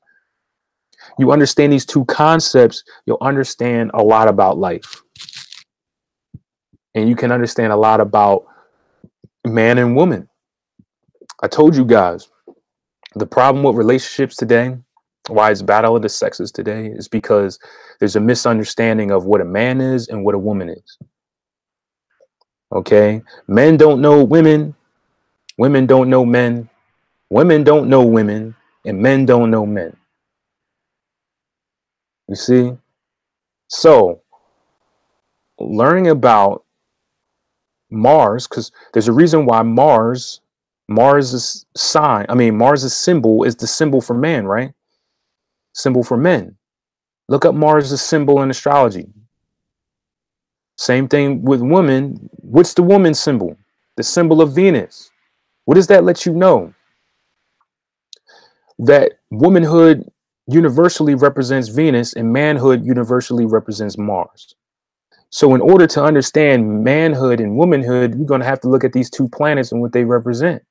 S1: You understand these two concepts, you'll understand a lot about life. And you can understand a lot about man and woman. I told you guys, the problem with relationships today, why it's battle of the sexes today, is because there's a misunderstanding of what a man is and what a woman is. Okay? Men don't know women. Women don't know men. Women don't know women. And men don't know men. You see? So, learning about Mars, because there's a reason why Mars Mars's symbol is the symbol for man, right? Symbol for men. Look up Mars' symbol in astrology. Same thing with women. What's the woman's symbol? The symbol of Venus. What does that let you know? That womanhood universally represents Venus and manhood universally represents Mars. So in order to understand manhood and womanhood, we're going to have to look at these two planets and what they represent.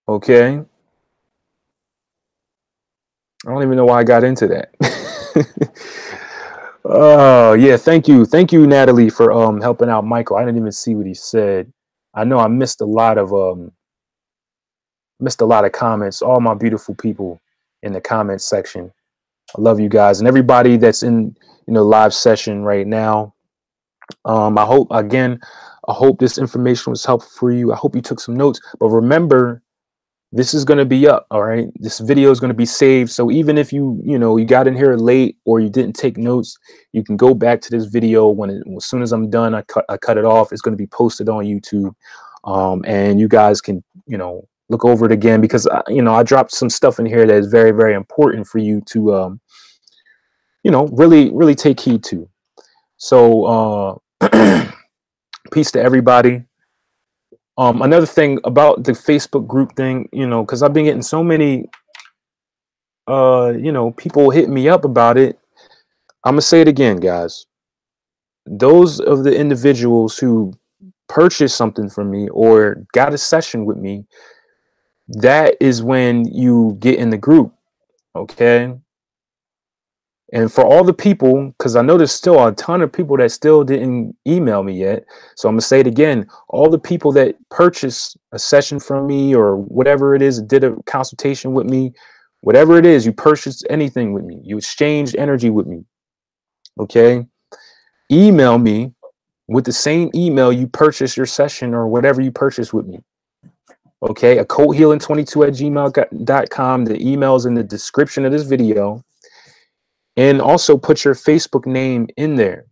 S1: Okay. I don't even know why I got into that. Oh, yeah. Thank you. Thank you, Natalie, for helping out Michael. I didn't even see what he said. I know I missed a lot of comments. All my beautiful people in the comments section. I love you guys and everybody that's in live session right now. I hope this information was helpful for you. I hope you took some notes. But remember, this is going to be up. All right. This video is going to be saved. So even if you got in here late or you didn't take notes, you can go back to this video as soon as I'm done. I cut it off. It's going to be posted on YouTube. And you guys can, look over it again because, I dropped some stuff in here that is very, very important for you to, really, really take heed to. So, peace to everybody. Another thing about the Facebook group thing, because I've been getting so many, people hitting me up about it. I'm gonna say it again, guys. Those of the individuals who purchased something from me or got a session with me, that is when you get in the group, okay? And for all the people, because I know there's still a ton of people that still didn't email me yet. So I'm going to say it again. All the people that purchased a session from me or whatever it is, did a consultation with me, whatever it is, you purchased anything with me, you exchanged energy with me. Okay. Email me with the same email you purchased your session or whatever you purchased with me. Okay. occulthealing22@gmail.com. The email is in the description of this video. And also put your Facebook name in there,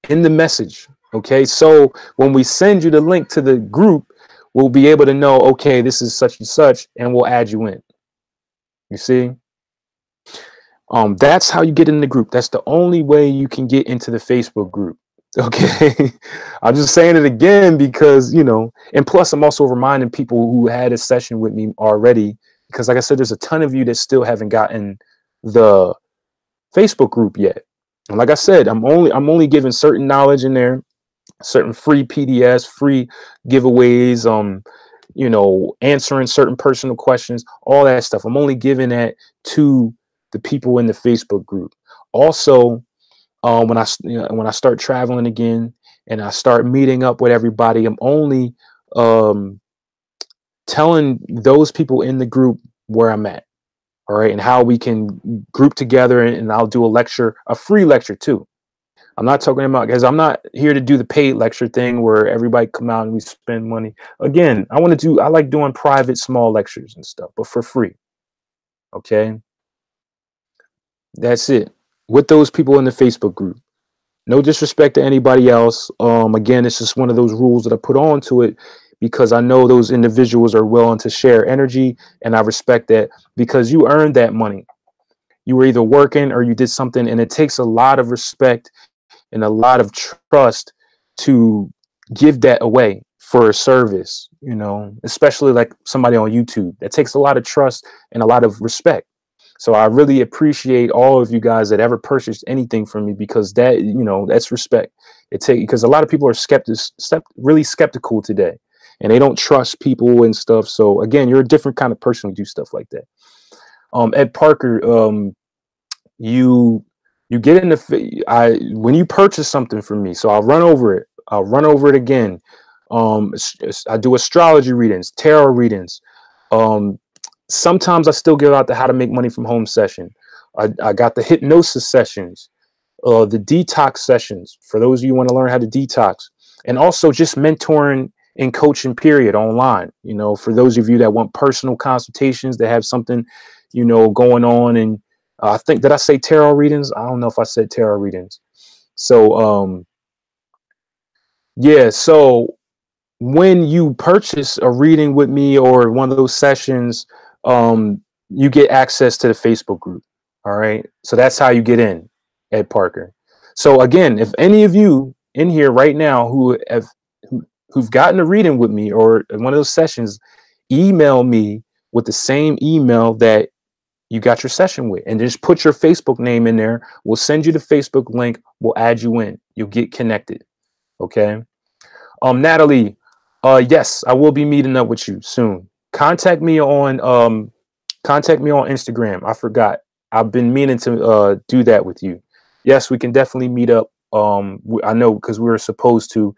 S1: in the message. Okay, so when we send you the link to the group, we'll be able to know, okay, this is such and such, and we'll add you in. You see? That's how you get in the group. That's the only way you can get into the Facebook group. Okay, I'm just saying it again because, and plus I'm also reminding people who had a session with me already, because like I said, there's a ton of you that still haven't gotten the Facebook group yet. And like I said, I'm only giving certain knowledge in there, certain free PDFs, free giveaways, answering certain personal questions, all that stuff. I'm only giving that to the people in the Facebook group. Also, when I start traveling again and I start meeting up with everybody, I'm only telling those people in the group where I'm at. All right, and how we can group together, and I'll do a free lecture too. I'm not talking about, because I'm not here to do the paid lecture thing where everybody come out and we spend money. Again, I like doing private small lectures and stuff, but for free. Okay, that's it. With those people in the Facebook group. No disrespect to anybody else. Again, it's just one of those rules that I put onto it because I know those individuals are willing to share energy, and I respect that because you earned that money. You were either working or you did something, and it takes a lot of respect and a lot of trust to give that away for a service, especially like somebody on YouTube. That takes a lot of trust and a lot of respect. So I really appreciate all of you guys that ever purchased anything from me, because that, you know, that's respect. Because a lot of people are really skeptical today, and they don't trust people and stuff. So again, you're a different kind of person who do stuff like that. Ed Parker, you get in the when you purchase something from me, so I'll run over it. I'll run over it again. I do astrology readings, tarot readings. Sometimes I still give out the how to make money from home session. I got the hypnosis sessions, the detox sessions for those of you who want to learn how to detox, and also just mentoring and coaching period online. You know, for those of you that want personal consultations, that have something, you know, going on. And I think, did I say tarot readings? I don't know if I said tarot readings. So yeah, so when you purchase a reading with me or one of those sessions, you get access to the Facebook group. All right. So that's how you get in, Ed Parker. So again, if any of you in here right now who've gotten a reading with me or one of those sessions, email me with the same email that you got your session with, and just put your Facebook name in there. We'll send you the Facebook link. We'll add you in. You'll get connected. Okay. Natalie, yes, I will be meeting up with you soon. Contact me on Instagram. I forgot. I've been meaning to do that with you. Yes, we can definitely meet up. I know, because we were supposed to,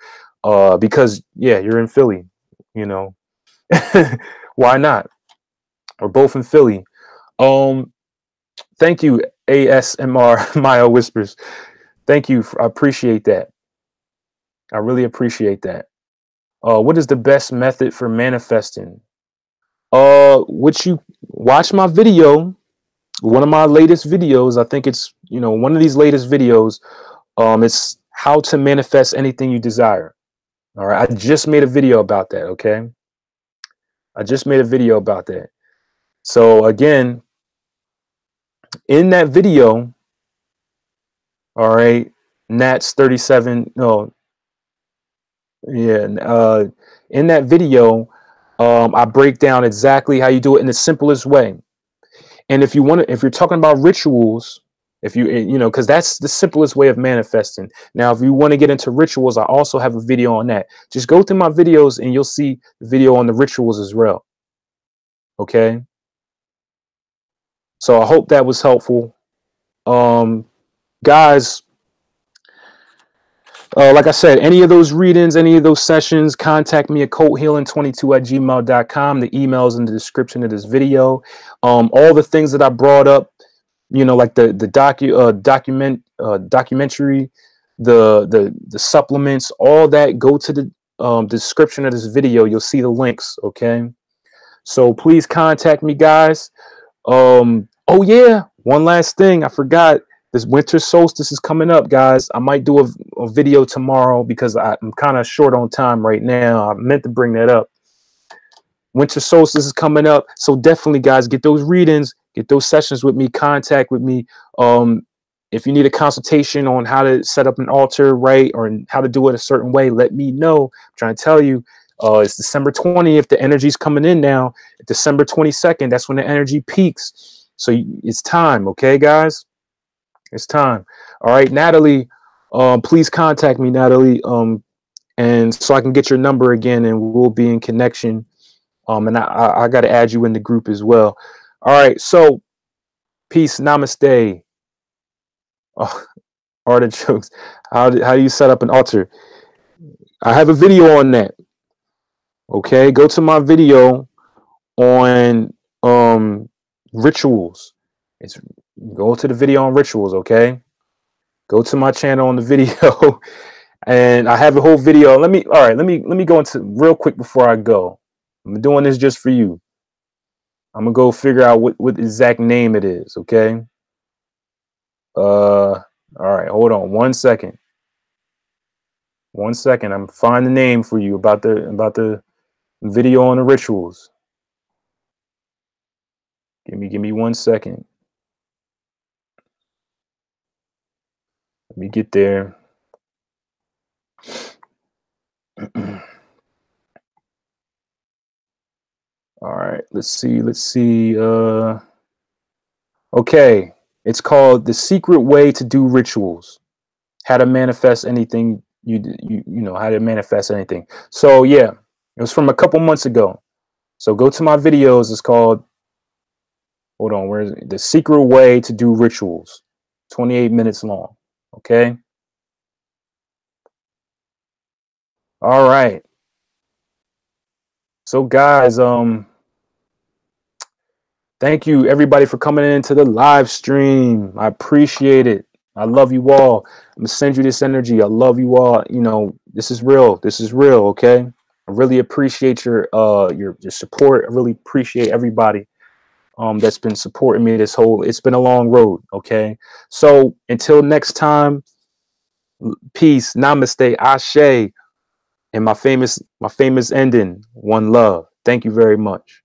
S1: because yeah, you're in Philly, you know. Why not? We're both in Philly. Um, Thank you, ASMR Maya Whispers. Thank you. I appreciate that. I really appreciate that. What is the best method for manifesting? Which you watch my video, one of my latest videos. I think it's, you know, one of these latest videos. It's how to manifest anything you desire. All right. I just made a video about that. Okay. I just made a video about that. So again, in that video, all right, Nats 37. No, yeah. In that video, I break down exactly how you do it in the simplest way. And if you want to, if you're talking about rituals, if you, you know, because that's the simplest way of manifesting. Now, if you want to get into rituals, I also have a video on that. Just go through my videos and you'll see the video on the rituals as well. Okay. So I hope that was helpful. Guys, like I said, any of those readings, any of those sessions, contact me at coldhealing22@gmail.com. The email's in the description of this video. All the things that I brought up, you know, like the documentary, the supplements, all that, go to the description of this video. You'll see the links. Okay. So please contact me, guys. Oh yeah, one last thing I forgot. This winter solstice is coming up, guys. I might do a video tomorrow because I'm kind of short on time right now. I meant to bring that up. Winter solstice is coming up, so definitely, guys, get those readings, get those sessions with me, contact with me. If you need a consultation on how to set up an altar right, or how to do it a certain way, let me know. I'm trying to tell you, it's December 20th. The energy's coming in now. December 22nd, that's when the energy peaks. So it's time, okay, guys? It's time. All right, Natalie, please contact me, Natalie, and so I can get your number again, and we'll be in connection. And I got to add you in the group as well. All right, so peace, namaste. Oh, artichokes. How do you set up an altar? I have a video on that. Okay, go to my video on rituals. It's Go to the video on rituals. Okay, go to my channel on the video, and I have a whole video. Let me go into real quick before I go. I'm doing this just for you. I'm gonna go figure out what exact name it is. Okay. All right, hold on 1 second. 1 second. I'm find the name for you about the video on the rituals. Give me 1 second. Let me get there. All right, let's see. Okay, it's called The Secret Way to Do Rituals. How to manifest anything you know, how to manifest anything. So yeah, it was from a couple months ago. So go to my videos. It's called, hold on, where is it? The Secret Way to Do Rituals. 28 minutes long. Okay. All right. So guys, thank you everybody for coming into the live stream. I appreciate it. I love you all. I'm gonna send you this energy. I love you all. You know, this is real. This is real, okay? I really appreciate your support. I really appreciate everybody that's been supporting me this whole, it's been a long road, okay? So until next time, peace, namaste, ashe, and my famous ending, one love. Thank you very much.